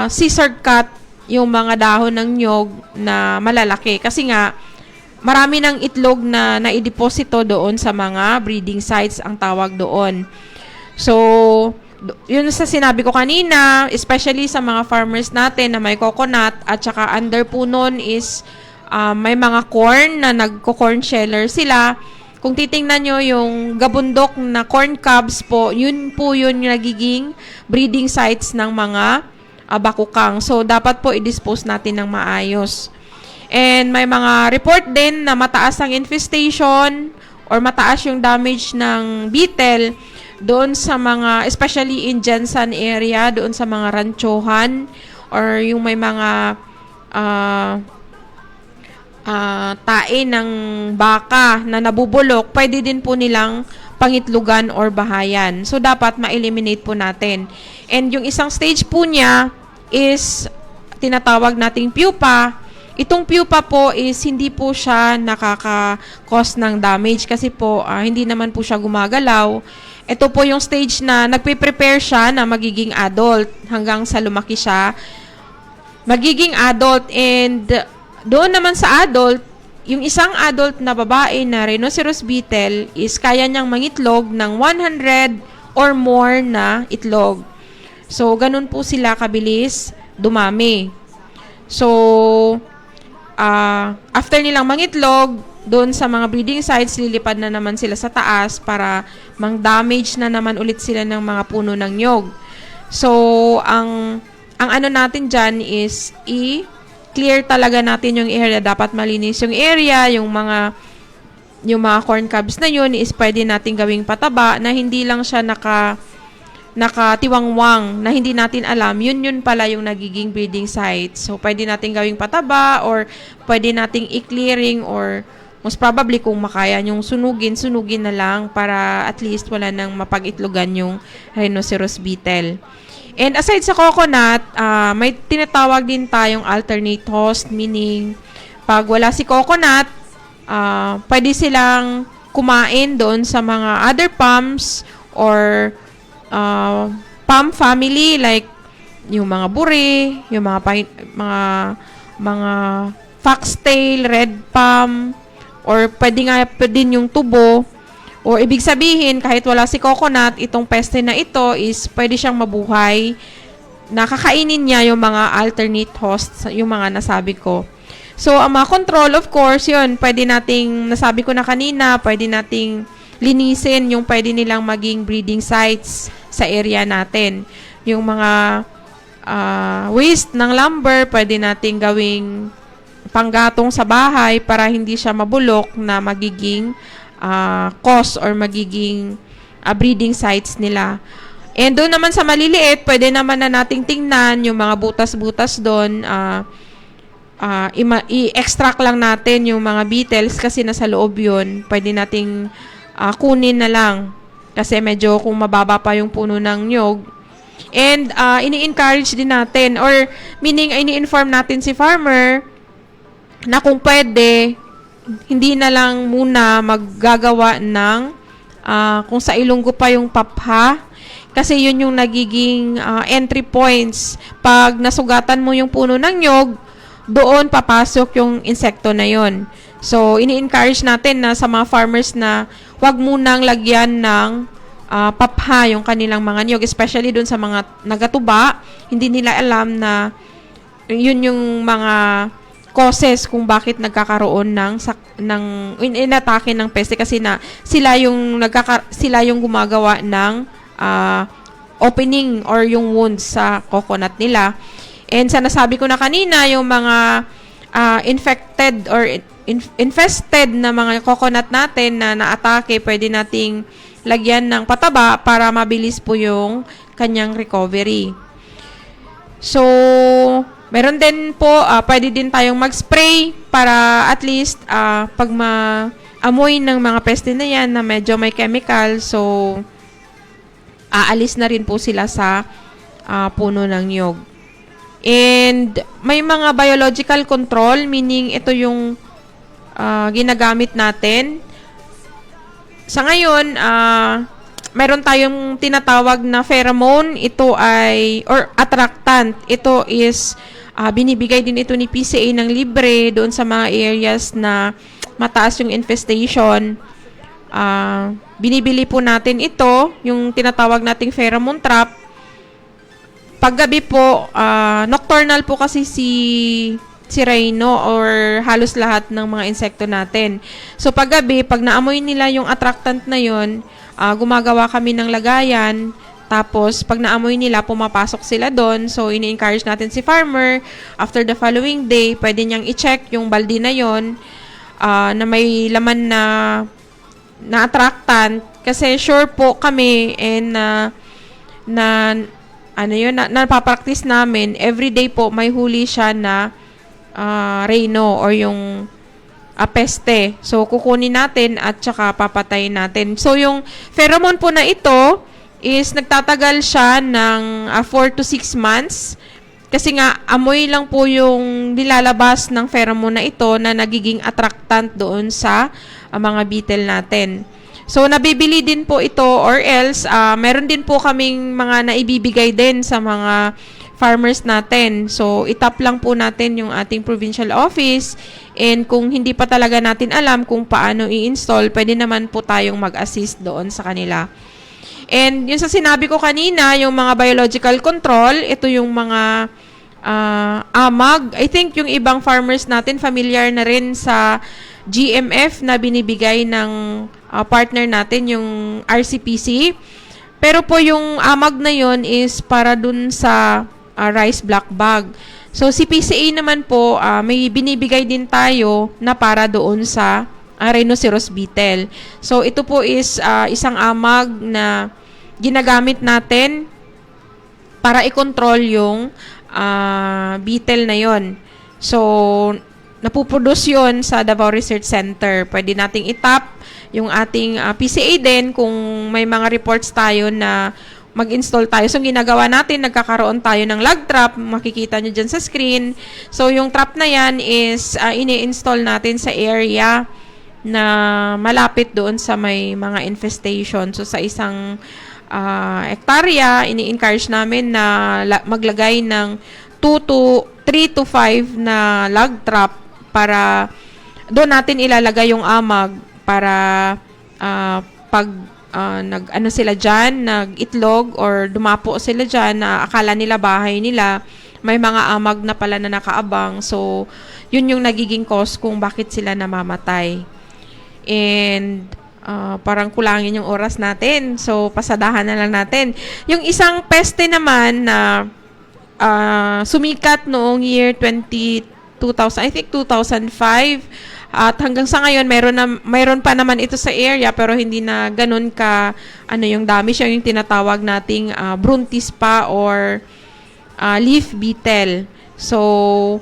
scissor cut yung mga dahon ng nyog na malalaki. Kasi nga, marami ng itlog na naideposito doon sa mga breeding sites ang tawag doon. So, yun sa sinabi ko kanina, especially sa mga farmers natin na may coconut at saka under po nun is may mga corn na nagko-corn sheller sila. Kung titingnan nyo yung gabundok na corn cobs po, yun po yun yung nagiging breeding sites ng mga bakukang. So, dapat po i-dispose natin ng maayos. And may mga report din na mataas ang infestation or mataas yung damage ng beetle doon sa mga, especially in Jensen area, doon sa mga ranchohan or yung may mga tae ng baka na nabubulok, pwede din po nilang pangitlugan or bahayan. So, dapat ma-eliminate po natin. And yung isang stage po niya is tinatawag nating pupa. Itong pupa po is hindi po siya nakaka-cause ng damage kasi po hindi naman po siya gumagalaw. Ito po yung stage na nagpe-prepare siya na magiging adult hanggang sa lumaki siya. Magiging adult and doon naman sa adult, yung isang adult na babae na rhinoceros beetle is kaya niyang mangitlog ng 100 or more na itlog. So, ganun po sila kabilis dumami. So, after nilang mangitlog, doon sa mga breeding sites, lilipad na naman sila sa taas para mang-damage na naman ulit sila ng mga puno ng nyog. So, ang ano natin dyan is clear talaga natin yung area. Dapat malinis yung area, yung mga corn cobs na yun is pwede natin gawing pataba na hindi lang siya nakatiwangwang na hindi natin alam, yun pala yung nagiging breeding site. So, pwede natin gawing pataba or pwede nating i-clearing or most probably kung makaya yung sunugin na lang para at least wala nang mapag-itlogan yung rhinoceros beetle. And aside sa coconut, may tinatawag din tayong alternate host, meaning pag wala si coconut, pwede silang kumain doon sa mga other palms or palm family like yung mga buri, yung mga foxtail, red palm, or pwede nga din yung tubo. O ibig sabihin, kahit wala si coconut, itong peste na ito is pwede siyang mabuhay. Nakakainin niya yung mga alternate hosts, yung mga nasabi ko. So, ang mga control, of course, yun, pwede nating, nasabi ko na kanina, pwede nating linisin yung pwede nilang maging breeding sites sa area natin. Yung mga waste ng lumber, pwede nating gawing panggatong sa bahay para hindi siya mabulok na magiging cause or magiging breeding sites nila. And doon naman sa maliliit, pwede naman na nating tingnan yung mga butas-butas doon. i-extract lang natin yung mga beetles kasi nasa loob yun. Pwede nating kunin na lang kasi medyo kung mababa pa yung puno ng nyog. And ini-encourage din natin or meaning ini-inform natin si farmer na kung pwede, hindi na lang muna maggagawa ng kung sa Ilonggo pa yung papha kasi yun yung nagiging entry points. Pag nasugatan mo yung puno ng nyog, doon papasok yung insekto na yon. So, ini-encourage natin na sa mga farmers na wag munang lagyan ng papha yung kanilang mga nyog, especially doon sa mga nagatuba. Hindi nila alam na yun yung mga causes kung bakit nagkakaroon ng inatake ng peste kasi na sila yung gumagawa ng opening or yung wounds sa coconut nila. And sa nasabi ko na kanina, yung mga infected or infested na mga coconut natin na naatake, pwede nating lagyan ng pataba para mabilis po yung kanyang recovery. So, meron din po, pwede din tayong mag-spray para at least pag maamoy ng mga peste na yan na medyo may chemical, so aalis na rin po sila sa puno ng nyog. And may mga biological control, meaning ito yung ginagamit natin. Sa ngayon, meron tayong tinatawag na pheromone. Ito ay, or attractant. Ito is, binibigay din ito ni PCA ng libre doon sa mga areas na mataas yung infestation. Binibili po natin ito, yung tinatawag nating pheromone trap. Paggabi po, nocturnal po kasi si rhino or halos lahat ng mga insekto natin. So paggabi, pag naamoy nila yung attractant na yon, gumagawa kami ng lagayan. Tapos pag naamoy nila, pumapasok sila doon. So ini-encourage natin si farmer, after the following day, pwede niyang i-check yung balde na yon na may laman na attractant. Kasi sure po kami and napapractice namin, everyday po may huli siya na rhino or yung peste. So, kukunin natin at saka papatayin natin. So, yung pheromone po na ito is nagtatagal siya ng 4 to 6 months. Kasi nga, amoy lang po yung nilalabas ng pheromone na ito na nagiging attractant doon sa mga beetle natin. So, nabibili din po ito or else, meron din po kaming mga naibibigay din sa mga farmers natin. So, itap lang po natin yung ating provincial office and kung hindi pa talaga natin alam kung paano i-install, pwede naman po tayong mag-assist doon sa kanila. And yung sa sinabi ko kanina, yung mga biological control, ito yung mga amag. I think yung ibang farmers natin familiar na rin sa GMF na binibigay ng partner natin, yung RCPC. Pero po yung amag na yon is para dun sa rice black bug. So si PCA naman po, may binibigay din tayo na para doon sa rhinoceros beetle. So ito po is isang amag na ginagamit natin para i-control yung beetle na yon. So napuproduce yun sa Davao Research Center. Pwede nating itap yung ating PCA din kung may mga reports tayo na mag-install tayo. So, ginagawa natin, nagkakaroon tayo ng log trap. Makikita nyo dyan sa screen. So, yung trap na yan is ini-install natin sa area na malapit doon sa may mga infestation. So, sa isang hektarya, ini-encourage namin na maglagay ng 3 to 5 na log trap para doon natin ilalagay yung amag para pag nag-ano sila dyan, nag-itlog or dumapo sila dyan na akala nila bahay nila, may mga amag na pala na nakaabang. So, yun yung nagiging cause kung bakit sila namamatay. And parang kulangin yung oras natin. So, pasadahan na lang natin. Yung isang peste naman na sumikat noong year 2000, I think 2005, at hanggang sa ngayon, mayroon pa naman ito sa area pero hindi na ganun ka yung dami. Siya yung tinatawag nating Bruntispa or leaf beetle. So,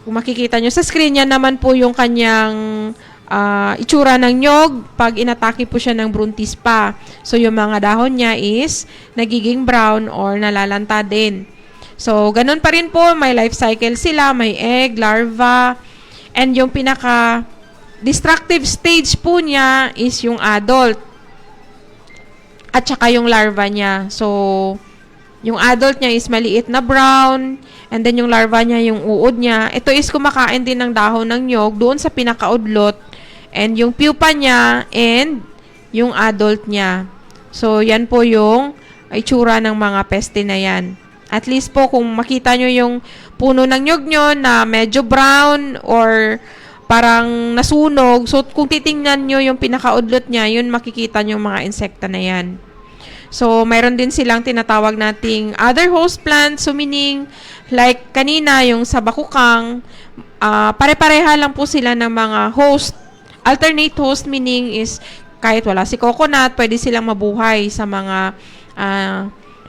Kung makikita nyo sa screen, yan naman po yung kanyang itsura ng nyog pag inatake po siya ng Bruntispa. So, yung mga dahon niya is nagiging brown or nalalanta din. So, ganun pa rin po, may life cycle sila, may egg, larva, and yung pinaka-destructive stage po niya is yung adult. At saka yung larva niya. So, yung adult niya is maliit na brown, and then yung larva niya, yung uod niya, ito is kumakain din ng dahon ng nyog doon sa pinakaudlot, and yung pupa niya, and yung adult niya. So, yan po yung itsura ng mga peste na yan. At least po, kung makita nyo yung puno ng nyog nyo na medyo brown or parang nasunog, so kung titingnan nyo yung pinakaudlot niya, yun makikita nyo yung mga insekta na yan. So, mayroon din silang tinatawag nating other host plants. So, meaning, like kanina, yung sa bakukang, pare-pareha lang po sila ng mga host. Alternate host meaning is, kahit wala si coconut, pwede silang mabuhay sa mga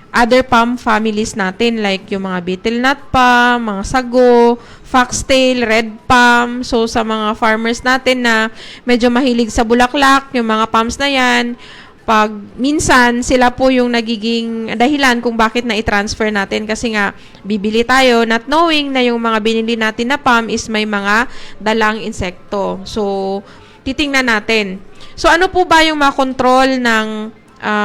other palm families natin, like yung mga betel nut palm, mga sago, foxtail, red palm. So, sa mga farmers natin na medyo mahilig sa bulaklak, yung mga palms na yan, pag minsan sila po yung nagiging dahilan kung bakit na i-transfer natin, kasi nga bibili tayo not knowing na yung mga binili natin na palm is may mga dalang insekto. So, titingnan natin. So, ano po ba yung makontrol ng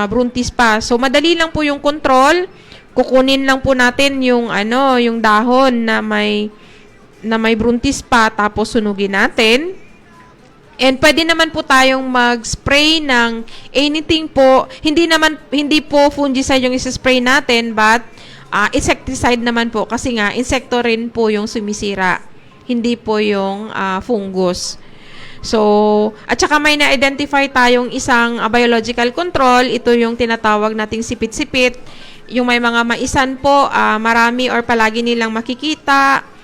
Bruntispa? So, madali lang po yung control. Kukunin lang po natin yung yung dahon na may Bruntispa, tapos sunugin natin. And pwede naman po tayong mag-spray ng anything po. Hindi po fungicide yung isa-spray natin, but insecticide naman po, kasi nga insekto rin po yung sumisira. Hindi po yung fungus. So, at saka may na-identify tayong isang biological control. Ito yung tinatawag nating sipit-sipit. Yung may mga maisan po, marami or palagi nilang makikita.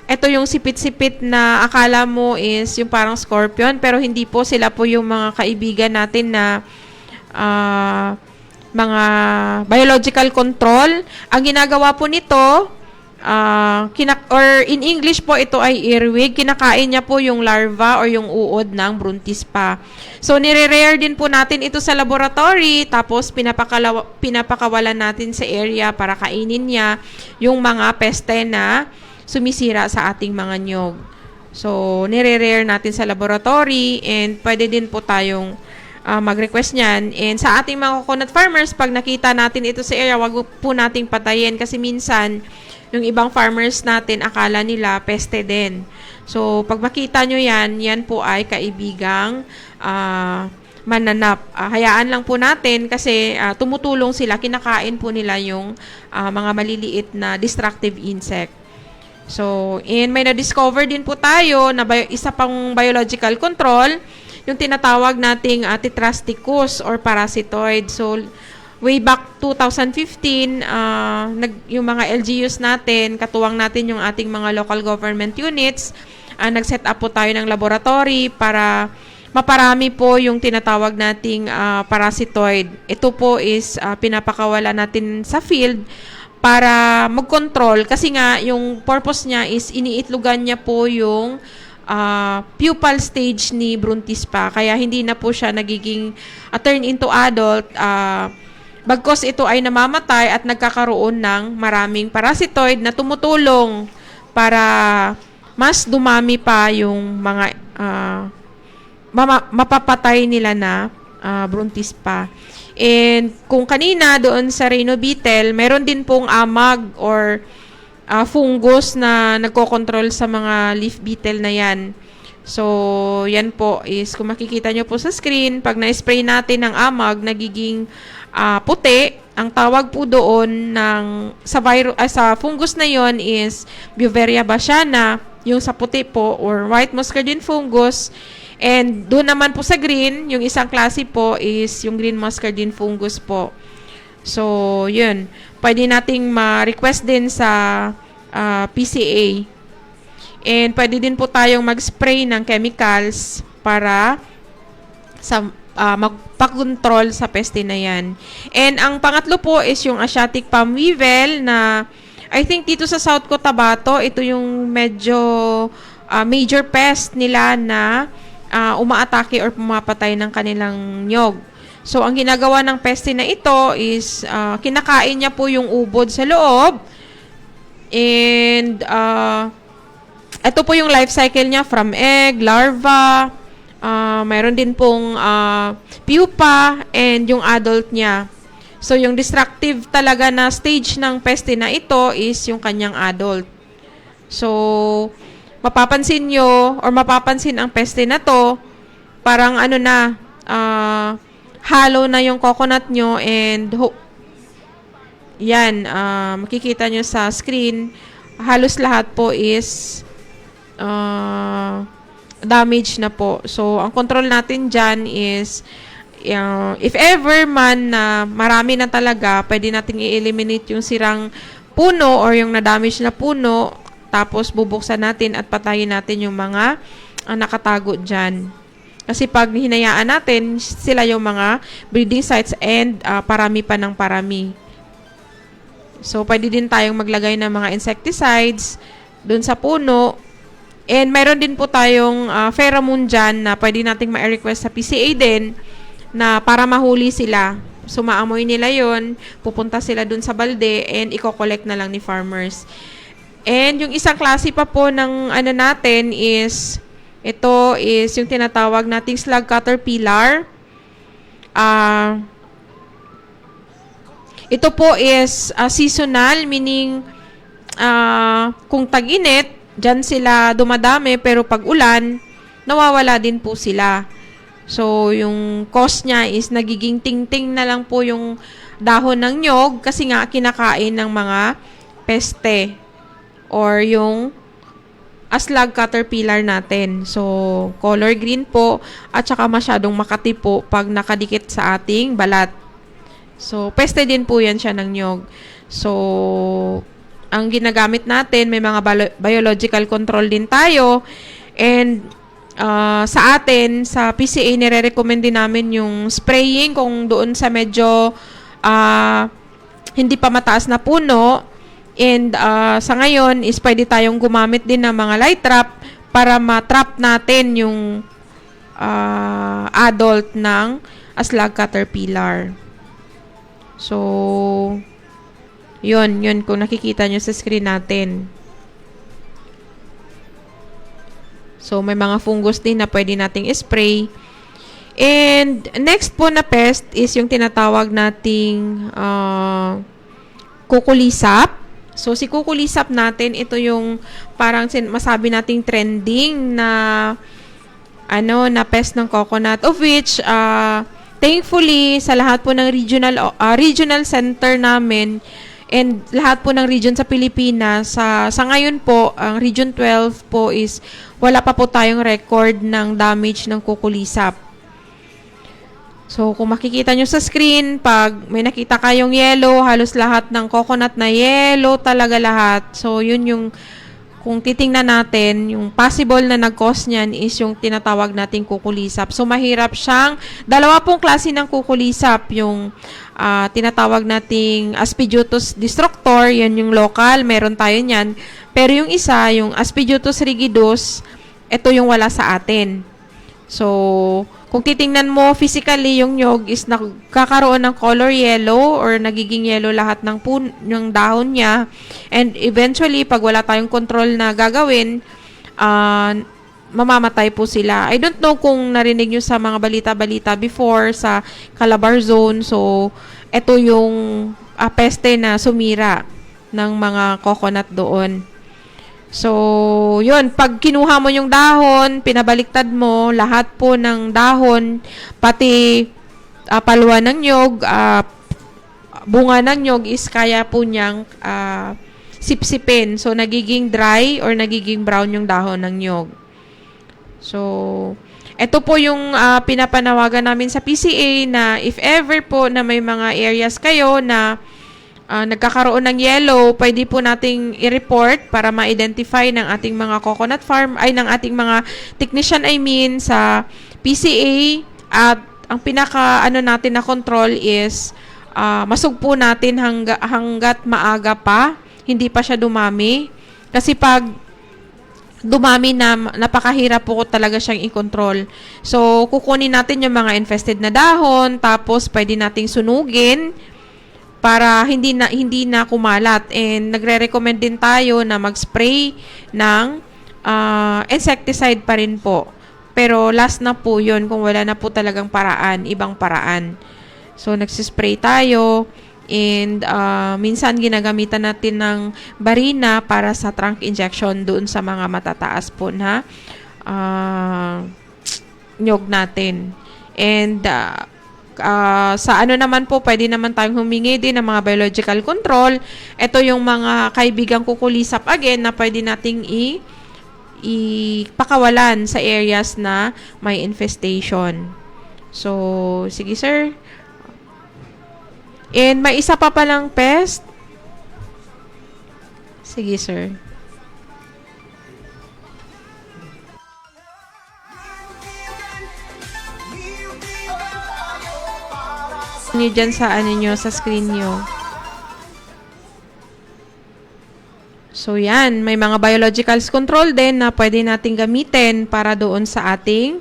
Ito yung sipit-sipit na akala mo is yung parang scorpion, pero hindi po. Sila po yung mga kaibigan natin na mga biological control. Ang ginagawa po nito, or in English po, ito ay earwig. Kinakain niya po yung larva or yung uod ng Bruntispa. So, nire-rare din po natin ito sa laboratory, tapos pinapakawalan natin sa area para kainin niya yung mga peste na sumisira sa ating mga nyog. So, nire-rare natin sa laboratory, and pwede din po tayong mag-request niyan. And sa ating mga coconut farmers, pag nakita natin ito sa area, wag po nating patayin, kasi minsan yung ibang farmers natin, akala nila peste din. So, pag makita nyo yan po ay kaibigang mananap. Hayaan lang po natin, kasi tumutulong sila, kinakain po nila yung mga maliliit na destructive insect. So, and may na-discover din po tayo na isa pang biological control, yung tinatawag nating Tetrasticus or parasitoid. So, way back 2015, yung mga LGUs natin, katuwang natin yung ating mga local government units, nag-set up po tayo ng laboratory para maparami po yung tinatawag nating parasitoid. Ito po is pinapakawala natin sa field para mag-control, kasi nga yung purpose niya is iniitlugan niya po yung pupal stage ni Bruntispa, kaya hindi na po siya nagiging turn into adult, bagkos ito ay namamatay at nagkakaroon ng maraming parasitoid na tumutulong para mas dumami pa yung mga mapapatay nila na Bruntispa. And kung kanina doon sa Rhino beetle, meron din pong amag or fungus na nagkokontrol sa mga leaf beetle na yan. So, yan po is, kung makikita nyo po sa screen, pag na-spray natin ng amag, nagiging puti. Ang tawag po doon sa fungus na yon is Beauveria bassiana, yung sa puti po, or white muscardine fungus. And doon naman po sa green, yung isang klase po is yung green muscardine fungus po. So, yun. Pwede nating ma-request din sa PCA. And pwede din po tayong mag-spray ng chemicals para sa magpakontrol sa peste na yan. And ang pangatlo po is yung Asiatic palm weevil na I think dito sa South Cotabato, ito yung medyo major pest nila na umaatake or pumapatay ng kanilang nyog. So, ang ginagawa ng peste na ito is kinakain niya po yung ubod sa loob. And ito po yung life cycle niya from egg, larva, mayroon din pong pupa, and yung adult niya. So, yung destructive talaga na stage ng peste na ito is yung kanyang adult. So, mapapansin nyo or mapapansin ang peste na to, parang ano na, hollow na yung coconut nyo and yan, makikita nyo sa screen, halos lahat po is damage na po. So, ang control natin dyan is if ever man na marami na talaga, pwede nating i-eliminate yung sirang puno or yung na-damage na puno, tapos bubuksan natin at patayin natin yung mga nakatago dyan. Kasi pag hinayaan natin, sila yung mga breeding sites and parami pa ng parami. So, pwede din tayong maglagay ng mga insecticides dun sa puno. And mayroon din po tayong pheromone dyan na pwede nating ma-request sa PCA din na para mahuli sila. So, maamoy nila yon, pupunta sila dun sa balde and i-collect na lang ni farmers. And yung isang klase pa po ng ano natin is, ito is yung tinatawag nating slug caterpillar. Ito po is seasonal, meaning kung tag-init, dyan sila dumadami, pero pag ulan, nawawala din po sila. So, yung cause niya is nagiging tingting na lang po yung dahon ng nyog kasi nga kinakain ng mga peste or yung slug caterpillar natin. So, color green po at saka masyadong makati po pag nakadikit sa ating balat. So, peste din po yan siya ng nyog. So, ang ginagamit natin, may mga biological control din tayo. And sa atin, sa PCA, nire-recommend din namin yung spraying kung doon sa medyo hindi pa mataas na puno. And sa ngayon, is pwede tayong gumamit din ng mga light trap para ma-trap natin yung adult ng slug caterpillar. So, yun kung nakikita nyo sa screen natin. So, may mga fungus din na pwede nating spray. And next po na pest is yung tinatawag nating kukulisap. So, si kukulisap natin, ito yung parang masabi nating trending na na pest ng coconut, of which thankfully sa lahat po ng regional center namin and lahat po ng region sa Pilipinas, sa ngayon po, ang Region 12 po is wala pa po tayong record ng damage ng kukulisap. So, kung makikita nyo sa screen, pag may nakita kayong yellow, halos lahat ng coconut na yellow talaga lahat. So, yun yung, kung titingnan natin, yung possible na nag-cause niyan is yung tinatawag nating kukulisap. So, mahirap siyang, dalawa pong klase ng kukulisap, yung tinatawag nating Aspergillus destructor, yan yung local, meron tayo niyan. Pero yung isa, yung Aspergillus rigidus, ito yung wala sa atin. So, kung titingnan mo physically, yung nyog is nakakaroon ng color yellow or nagiging yellow lahat ng yung dahon niya. And eventually, pag wala tayong control na gagawin, mamamatay po sila. I don't know kung narinig nyo sa mga balita-balita before sa Calabar Zone. So, ito yung peste na sumira ng mga coconut doon. So, yun, pag kinuha mo yung dahon, pinabaliktad mo, lahat po ng dahon, pati palwa ng nyog, bunga ng nyog is kaya po niyang sipsipin. So, nagiging dry or nagiging brown yung dahon ng nyog. So, ito po yung pinapanawagan namin sa PCA na if ever po na may mga areas kayo na nagkakaroon ng yellow, pwede po nating i-report para ma-identify ng ating mga coconut farm, ng ating mga technician sa PCA. At ang pinaka natin na control is masugpo natin hanggat maaga pa. hindi pa siya dumami. Kasi pag dumami na, napakahirap po talaga siyang i-control. So, kukunin natin yung mga infested na dahon, tapos pwede nating sunugin para hindi na kumalat. And nagre-recommend din tayo na mag-spray ng insecticide pa rin po. Pero last na po yun kung wala na po talagang paraan, ibang paraan. So, nagsispray tayo. And minsan ginagamitan natin ng barina para sa trunk injection doon sa mga matataas po na nyog natin. And sa ano naman po, pwede naman tayong humingi din ng mga biological control. Ito yung mga kaibigang kukulisap again na pwede nating ipakawalan sa areas na may infestation. So, sige sir. And may isa pa palang pest. Sige, sir. Niyo dyan sa ano nyo, sa screen nyo. So, yan. May mga biologicals control din na pwede nating gamitin para doon sa ating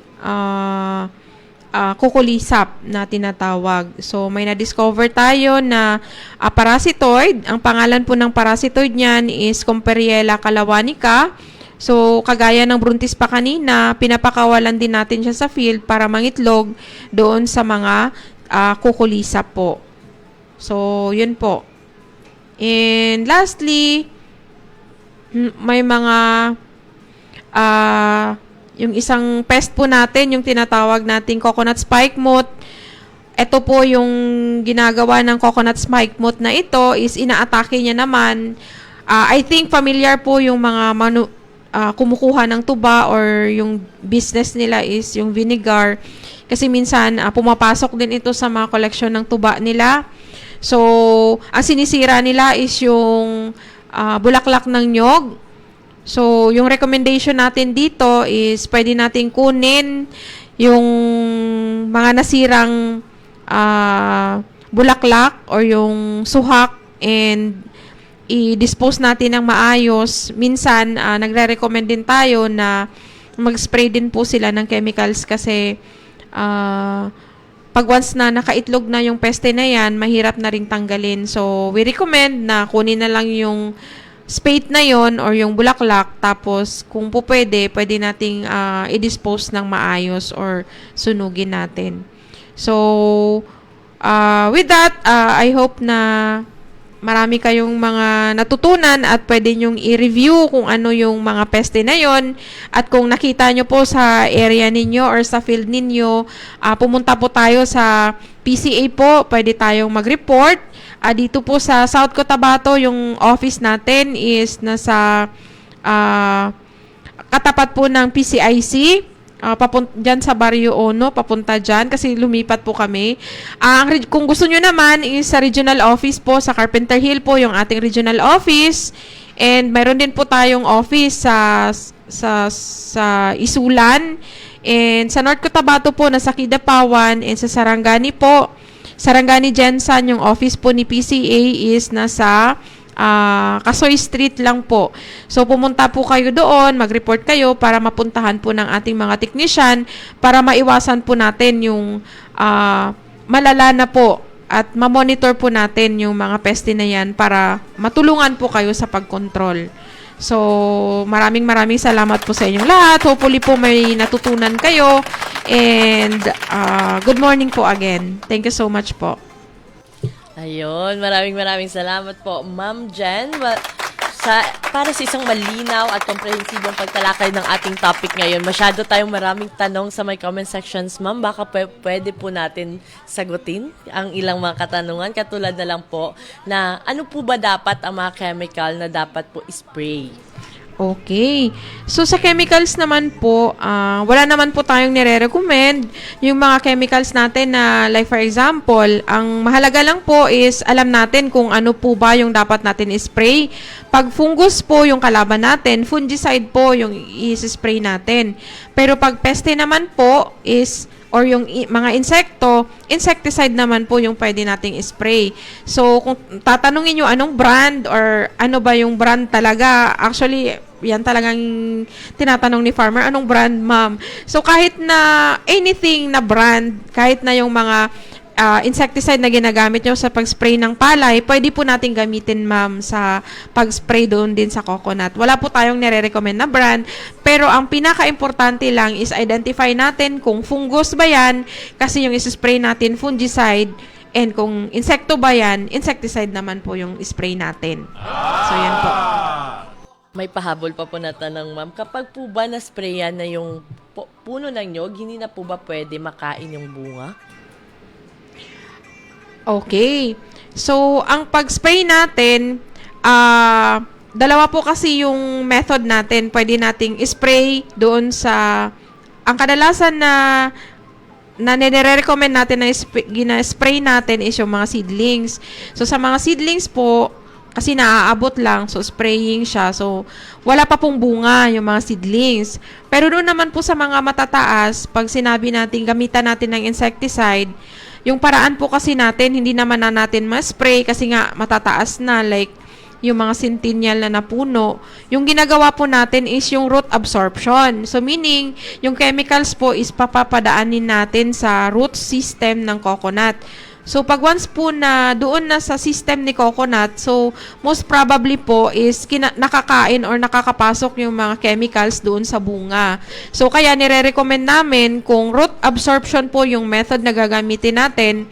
kukulisap na tinatawag. So, may na-discover tayo na parasitoid. Ang pangalan po ng parasitoid niyan is Comperiella calawanica. So, kagaya ng bruntis pa kanina, pinapakawalan din natin siya sa field para mangitlog doon sa mga kukulisap po. So, yun po. And lastly, may mga yung isang pest po natin, yung tinatawag nating coconut spike moth. Ito po yung ginagawa ng coconut spike moth na ito is inaatake niya naman. I think familiar po yung mga kumukuha ng tuba or yung business nila is yung vinegar. Kasi minsan pumapasok din ito sa mga koleksyon ng tuba nila. So, ang sinisira nila is yung bulaklak ng nyog. So, yung recommendation natin dito is pwede nating kunin yung mga nasirang bulaklak or yung suhak and i-dispose natin ng maayos. Minsan, nagre-recommend din tayo na mag-spray din po sila ng chemicals kasi pag once na nakaitlog na yung peste na yan, mahirap na rin tanggalin. So, we recommend na kunin na lang yung spade na yon or yung bulaklak, tapos kung po pwede nating i-dispose ng maayos or sunugin natin. So, with that, I hope na marami kayong mga natutunan at pwede nyong i-review kung ano yung mga peste na yon. At kung nakita nyo po sa area ninyo or sa field ninyo, pumunta po tayo sa PCA po, pwede tayong mag-report. Dito po sa South Cotabato, yung office natin is nasa katapat po ng PCIC. Dyan sa Barrio Ono, papunta dyan kasi lumipat po kami. Kung gusto nyo naman is sa regional office po, sa Carpenter Hill po yung ating regional office. And mayroon din po tayong office sa Isulan. And sa North Cotabato po, nasa Kidapawan. And sa Sarangani po, Sarangani Jensen, yung office po ni PCA is nasa Kasoy Street lang po. So, pumunta po kayo doon, mag-report kayo para mapuntahan po ng ating mga technician para maiwasan po natin yung malala na po at ma-monitor po natin yung mga peste na yan para matulungan po kayo sa pag-control. So, maraming salamat po sa inyong lahat. Hopefully po may natutunan kayo. And good morning po again. Thank you so much po. Ayun, maraming salamat po, Ma'am Jen. Para sa isang malinaw at komprehensibong pagtalakay ng ating topic ngayon. Masyado tayong maraming tanong sa my comment sections, ma'am. Baka pwede po natin sagutin ang ilang mga katanungan. Katulad na lang po na ano po ba dapat ang mga chemical na dapat po spray? Okay. So, sa chemicals naman po, wala naman po tayong nire-recommend. Yung mga chemicals natin na, like for example, ang mahalaga lang po is alam natin kung ano po ba yung dapat natin spray. Pag fungus po yung kalaban natin, fungicide po yung i-spray natin. Pero pag peste naman po is or yung mga insekto, insecticide naman po yung pwede nating spray. So, kung tatanungin nyo anong brand or ano ba yung brand talaga, actually, yan talagang tinatanong ni farmer, anong brand, ma'am? So, kahit na anything na brand, kahit na yung mga insecticide na ginagamit nyo sa pag-spray ng palay, pwede po natin gamitin, ma'am, sa pag-spray doon din sa coconut. Wala po tayong nire-recommend na brand, pero ang pinaka-importante lang is identify natin kung fungus ba yan, kasi yung isi-spray natin fungicide, and kung insekto ba yan, insecticide naman po yung spray natin. So, yan po. May pahabol pa po na tanong, ma'am. Kapag po ba na-sprayan na yung puno ng nyog, hindi na po ba pwede makain yung bunga? Okay. So, ang pag-spray natin, dalawa po kasi yung method natin. Pwede nating spray doon sa... Ang kadalasan na nire-recommend natin na gina-spray natin is yung mga seedlings. So, sa mga seedlings po, kasi naaabot lang, so spraying siya. So, wala pa pong bunga yung mga seedlings. Pero doon naman po sa mga matataas, pag sinabi natin gamitan natin ng insecticide, yung paraan po kasi natin, hindi naman na natin ma-spray kasi nga matataas na, like yung mga centennial na napuno. Yung ginagawa po natin is yung root absorption. So, meaning, yung chemicals po is papapadaanin natin sa root system ng coconut. So, pag once po na doon na sa system ni coconut, so, most probably po is nakakain or nakakapasok yung mga chemicals doon sa bunga. So, kaya nire-recommend namin kung root absorption po yung method na gagamitin natin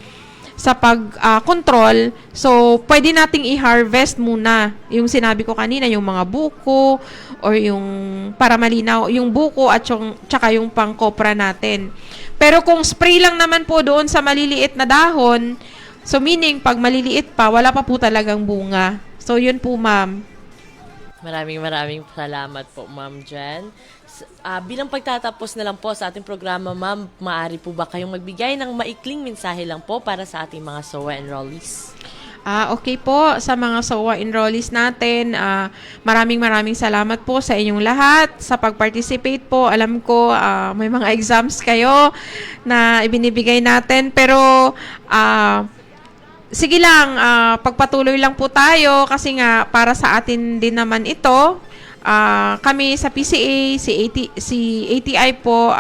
sa pag-control, so, pwede nating i-harvest muna. Yung sinabi ko kanina, yung mga buko or yung, para malinaw, yung buko at tsaka yung pang-copra natin. Pero kung spray lang naman po doon sa maliliit na dahon, so meaning, pag maliliit pa, wala pa po talagang bunga. So, yun po, ma'am. Maraming salamat po, Ma'am Jen. Bilang pagtatapos na lang po sa ating programa, ma'am, maaari po ba kayong magbigay ng maikling mensahe lang po para sa ating mga SOA enrollees? Okay po, sa mga SOA enrollees natin, maraming salamat po sa inyong lahat sa pag-participate po. Alam ko may mga exams kayo na ibinibigay natin, pero sige lang, pagpatuloy lang po tayo kasi nga para sa atin din naman ito. Kami sa PCA, si ATI po,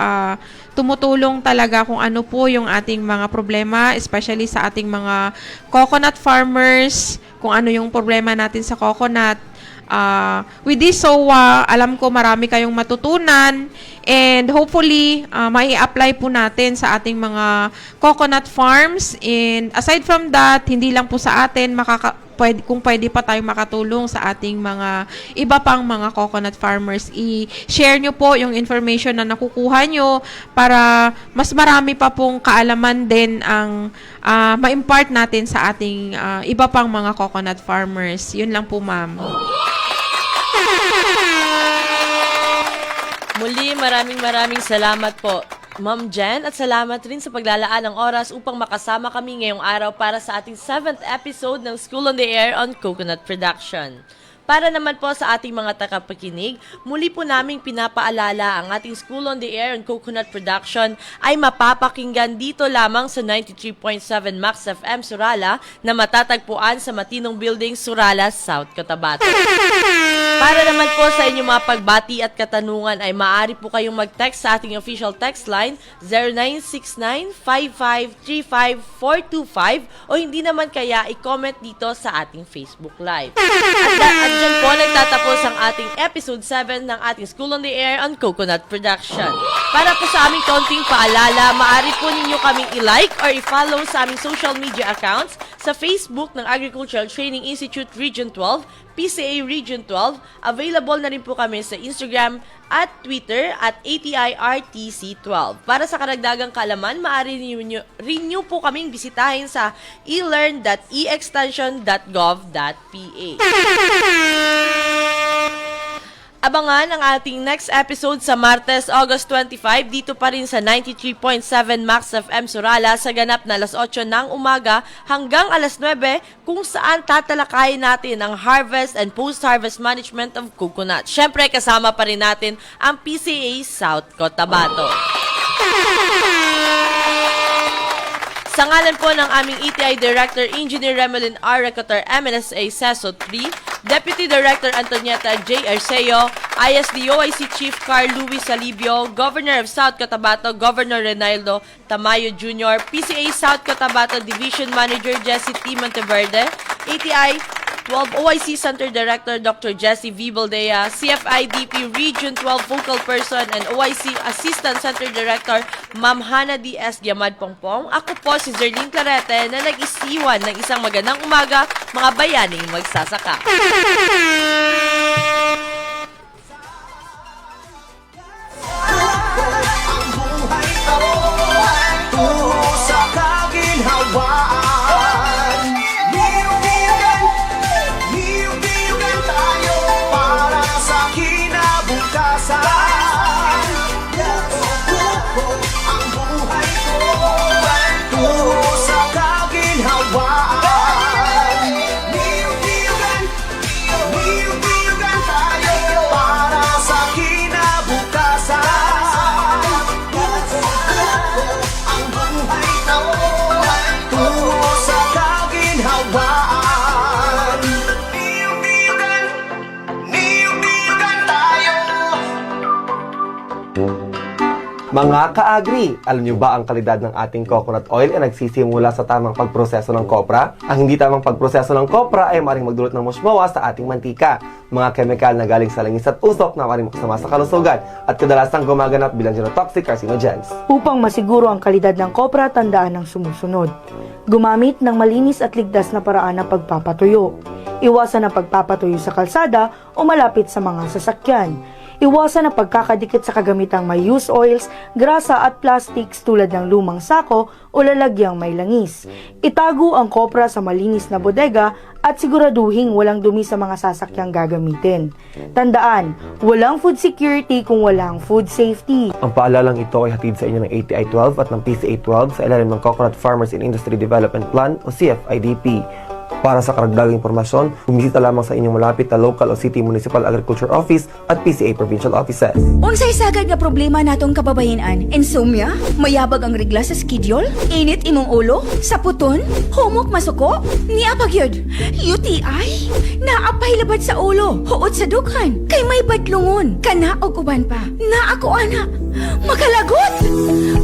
tumutulong talaga kung ano po yung ating mga problema, especially sa ating mga coconut farmers, kung ano yung problema natin sa coconut. With this SOA, alam ko marami kayong matutunan and hopefully, mai-apply po natin sa ating mga coconut farms. And aside from that, hindi lang po sa atin, kung pwede pa tayong makatulong sa ating mga iba pang mga coconut farmers, i-share nyo po yung information na nakukuha nyo para mas marami pa pong kaalaman din ang ma-impart natin sa ating iba pang mga coconut farmers. Yun lang po, ma'am. Muli, maraming salamat po, Ma'am Jen, at salamat rin sa paglalaan ng oras upang makasama kami ngayong araw para sa ating 7th episode ng School on the Air on Coconut Production. Para naman po sa ating mga tagapakinig, muli po naming pinapaalala ang ating School on the Air on Coconut Production ay mapapakinggan dito lamang sa 93.7 Max FM Surala na matatagpuan sa Matinong Building, Surala, South Cotabato. Para naman po sa inyong mga pagbati at katanungan ay maaari po kayong mag-text sa ating official text line 0969-5535-425 o hindi naman kaya i-comment dito sa ating Facebook Live. At dyan po nagtatapos ang ating episode 7 ng ating School on the Air on Coconut Production. Para po sa aming konting paalala, maaari po ninyo kaming i-like or i-follow sa aming social media accounts sa Facebook ng Agricultural Training Institute Region 12, PCA Region 12. Available na rin po kami sa Instagram at Twitter at ATIRTC12. Para sa karagdagang kaalaman, maaari rin nyo po kaming bisitahin sa elearn.extension.gov.ph. Abangan ang ating next episode sa Martes, August 25, dito pa rin sa 93.7 Max FM Surala sa ganap na alas 8 ng umaga hanggang alas 9 kung saan tatalakayin natin ang harvest and post-harvest management of coconut. Siyempre, kasama pa rin natin ang PCA South Cotabato. Sa ngalan po ng aming ETI Director Engineer Remelin R. Recator, MNSA CESO 3, Deputy Director Antonieta J. Arceo, ISD OIC Chief Carl Luis Salibio, Governor of South Cotabato Governor Reynaldo Tamayo Jr., PCA South Cotabato Division Manager Jesse T. Monteverde, ATI 12 OIC Center Director Dr. Jesse V. Baldea, CFIDP Region 12 Focal Person and OIC Assistant Center Director Ma'am Hana D.S. Giamad Pongpong. Ako po si Zerlene Clarete na nag-isiwan ng isang magandang umaga, mga bayaning magsasaka. Tungo sa kaginhawaan. Niyog-niyogan tayo para sa kinabukasan. Ang buhay ko tungo sa kaginhawaan. Niyog-niyogan tayo para sa kinabukasan. Ang buhay ko tungo sa kaginhawaan. Niyog-niyogan tayo. Mga ka-agri, alam niyo ba ang kalidad ng ating coconut oil ay nagsisimula sa tamang pagproseso ng kopra? Ang hindi tamang pagproseso ng kopra ay maaaring magdulot ng musmawa sa ating mantika, mga kemikal na galing sa langis at usok na maaaring makasama sa kalusugan at kadalasang gumaganap bilang genotoxic carcinogens. Upang masiguro ang kalidad ng kopra, tandaan ang sumusunod. Gumamit ng malinis at ligtas na paraan ng pagpapatuyo. Iwasan ang pagpapatuyo sa kalsada o malapit sa mga sasakyan. Iwasan ang pagkakadikit sa kagamitang may used oils, grasa at plastics tulad ng lumang sako o lalagyang may langis. Itago ang kopra sa malinis na bodega at siguraduhing walang dumi sa mga sasakyang gagamitin. Tandaan, walang food security kung walang food safety. Ang paalalang ito ay hatid sa inyo ng ATI 12 at ng PCA 12 sa ilalim ng Coconut Farmers and Industry Development Plan o CFIDP. Para sa karagdagang impormasyon, bumisita lamang sa inyong malapit na local o city municipal agriculture office at PCA provincial offices. Unsay sagad nga problema natong kababayenan? Insomnia? Mayabag ang regla sa schedule? Init imong ulo? Saputon? Humok masuko? Niya pagyud? UTI? Naapay labad sa ulo? Huot sa dukhan? Kay may badlungon? Kana og uban pa? Na ako ana? Makalagot?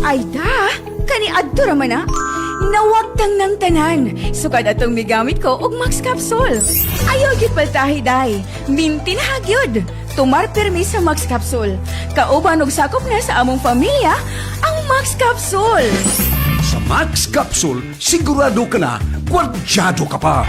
Ay da? Kani adto ra man na? Nawagtang ng tanan. Sukad atong migamit ko og Max Capsule. Ayaw gyud paltahi day. Mintin hagyod. Tumar permi sa Max Capsule. Kauban og sakop na sa among pamilya ang Max Capsule. Sa Max Capsule, sigurado ka na kwardyado ka pa.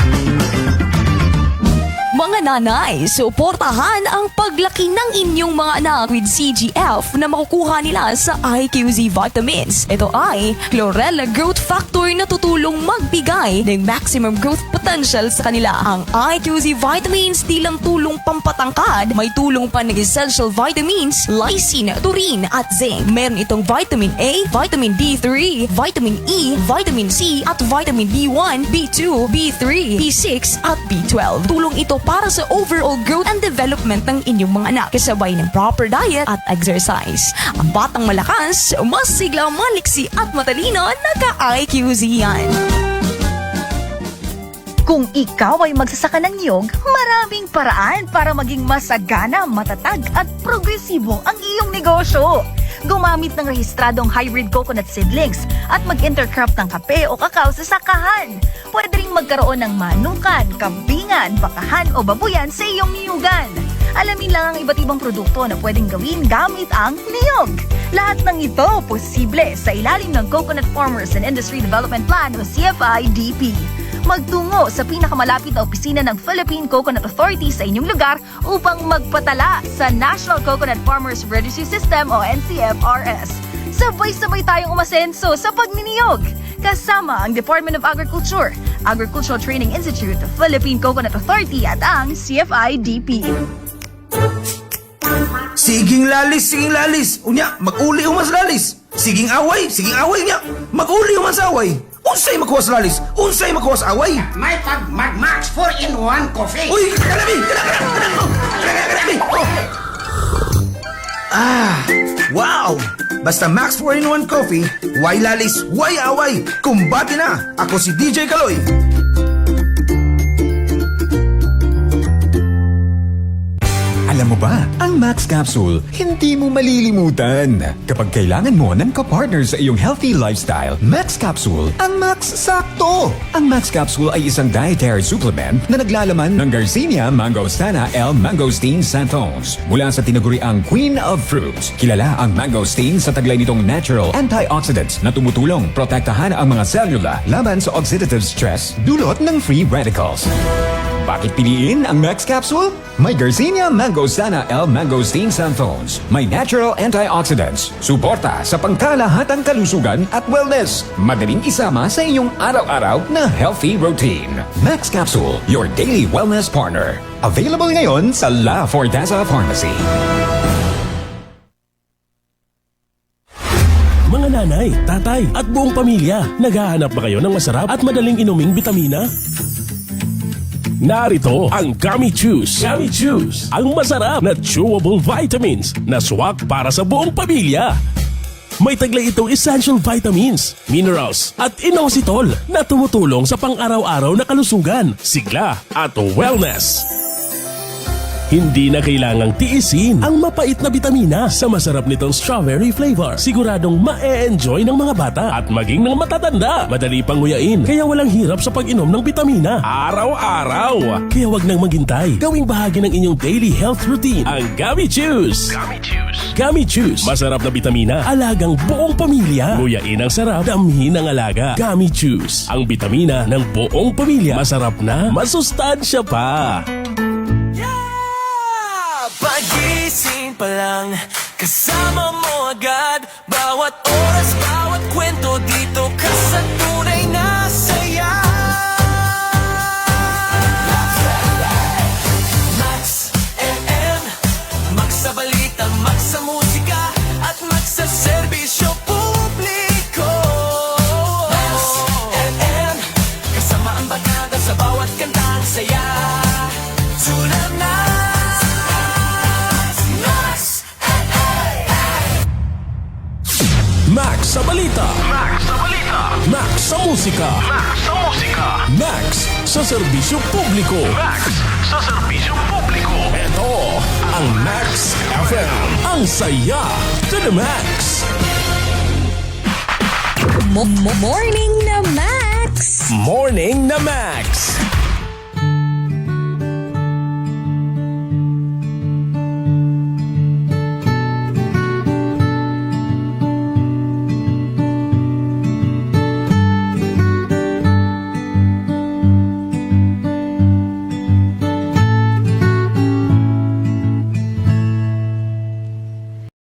Mga nanay, suportahan ang paglaki ng inyong mga anak with CGF na makukuha nila sa IQZ Vitamins. Ito ay Chlorella Growth Factor na tutulong magbigay ng maximum growth potential sa kanila. Ang IQZ Vitamins di lang tulong pampatangkad, may tulong pa ng essential vitamins, lysine, taurine at zinc. Meron itong vitamin A, vitamin D3, vitamin E, vitamin C at vitamin B1, B2, B3, B6 at B12. Tulong ito para sa overall growth and development ng inyong mga anak kasabay ng proper diet at exercise. Ang batang malakas, mas sigla maliksi at matalino, naka-IQZ yan. Kung ikaw ay magsasaka ng niyog, maraming paraan para maging masagana, matatag at progresibo ang iyong negosyo. Gumamit ng rehistradong hybrid coconut seedlings at mag-intercrop ng kape o kakao sa sakahan. Pwede ring magkaroon ng manukan, kambingan, bakahan o babuyan sa iyong niyugan. Alamin lang ang iba't ibang produkto na pwedeng gawin gamit ang niyog. Lahat ng ito posible sa ilalim ng Coconut Farmers and Industry Development Plan o CFIDP. Magtungo sa pinakamalapit na opisina ng Philippine Coconut Authority sa inyong lugar upang magpatala sa National Coconut Farmers Registry System o NCFRS. Sabay-sabay tayong umasenso sa pagniniyog. Kasama ang Department of Agriculture, Agricultural Training Institute, Philippine Coconut Authority at ang CFIDP. Siging lalis. Unya, mag-uli humas lalis. Siging away unya. Mag-uli humas away. Unsay makuha sa lalis? Unsay makuha sa away? May pag-Max 4-in-1 coffee. Uy, kalami! Oh. Ah, wow! Basta Max 4-in-1 Coffee, why lalis, why away? Kumbati na! Ako si DJ Kaloy. Alam mo ba, ang Max Capsule, hindi mo malilimutan. Kapag kailangan mo ng kapartner sa iyong healthy lifestyle, Max Capsule, ang Max Sakto. Ang Max Capsule ay isang dietary supplement na naglalaman ng Garcinia Mangostana L. Mangosteen Xanthones mula sa tinaguriang Queen of Fruits. Kilala ang mangosteen sa taglay nitong natural antioxidants na tumutulong protektahan ang mga selula laban sa oxidative stress dulot ng free radicals. Bakit piliin ang Max Capsule? May Garcinia Mangostana L. Mangosteen Xanthones. May natural antioxidants. Suporta sa pangkalahatang kalusugan at wellness. Madaling isama sa inyong araw-araw na healthy routine. Max Capsule, your daily wellness partner. Available ngayon sa La Forteza Pharmacy. Mga nanay, tatay at buong pamilya, naghahanap ba kayo ng masarap at madaling inuming bitamina? Narito ang Gummy Chews. Gummy Chews, ang masarap na chewable vitamins na swak para sa buong pamilya. May taglay itong essential vitamins, minerals at inositol na tumutulong sa pang-araw-araw na kalusugan, sigla at wellness. Hindi na kailangang tiisin ang mapait na bitamina sa masarap nitong strawberry flavor. Siguradong ma-e-enjoy ng mga bata at maging ng matatanda. Madali pang nguyain, kaya walang hirap sa pag-inom ng bitamina araw-araw. Kaya wag nang maghintay. Gawing bahagi ng inyong daily health routine ang Gummy Chews. Gummy Chews. Gummy Chews. Masarap na bitamina, alagang buong pamilya. Nguyain ang sarap, damhin ang alaga. Gummy Chews. Ang bitamina ng buong pamilya. Masarap na, masustansya pa. Pagising pa lang, kasama mo agad. Bawat oras, bawat kwento, dito ka sa tunay na saya. Max FM, Max sa balita, Max sa musika, at Max sa serbisyo publiko. Max FM, kasama ang bagada sa bawat kantang saya. Tuna na Max sa balita. Max sa balita. Max sa musika. Max sa musika. Max sa serbisyo publiko. Max sa serbisyo publiko. Ito ang Max FM. Ang saya to the max. Morning na Max!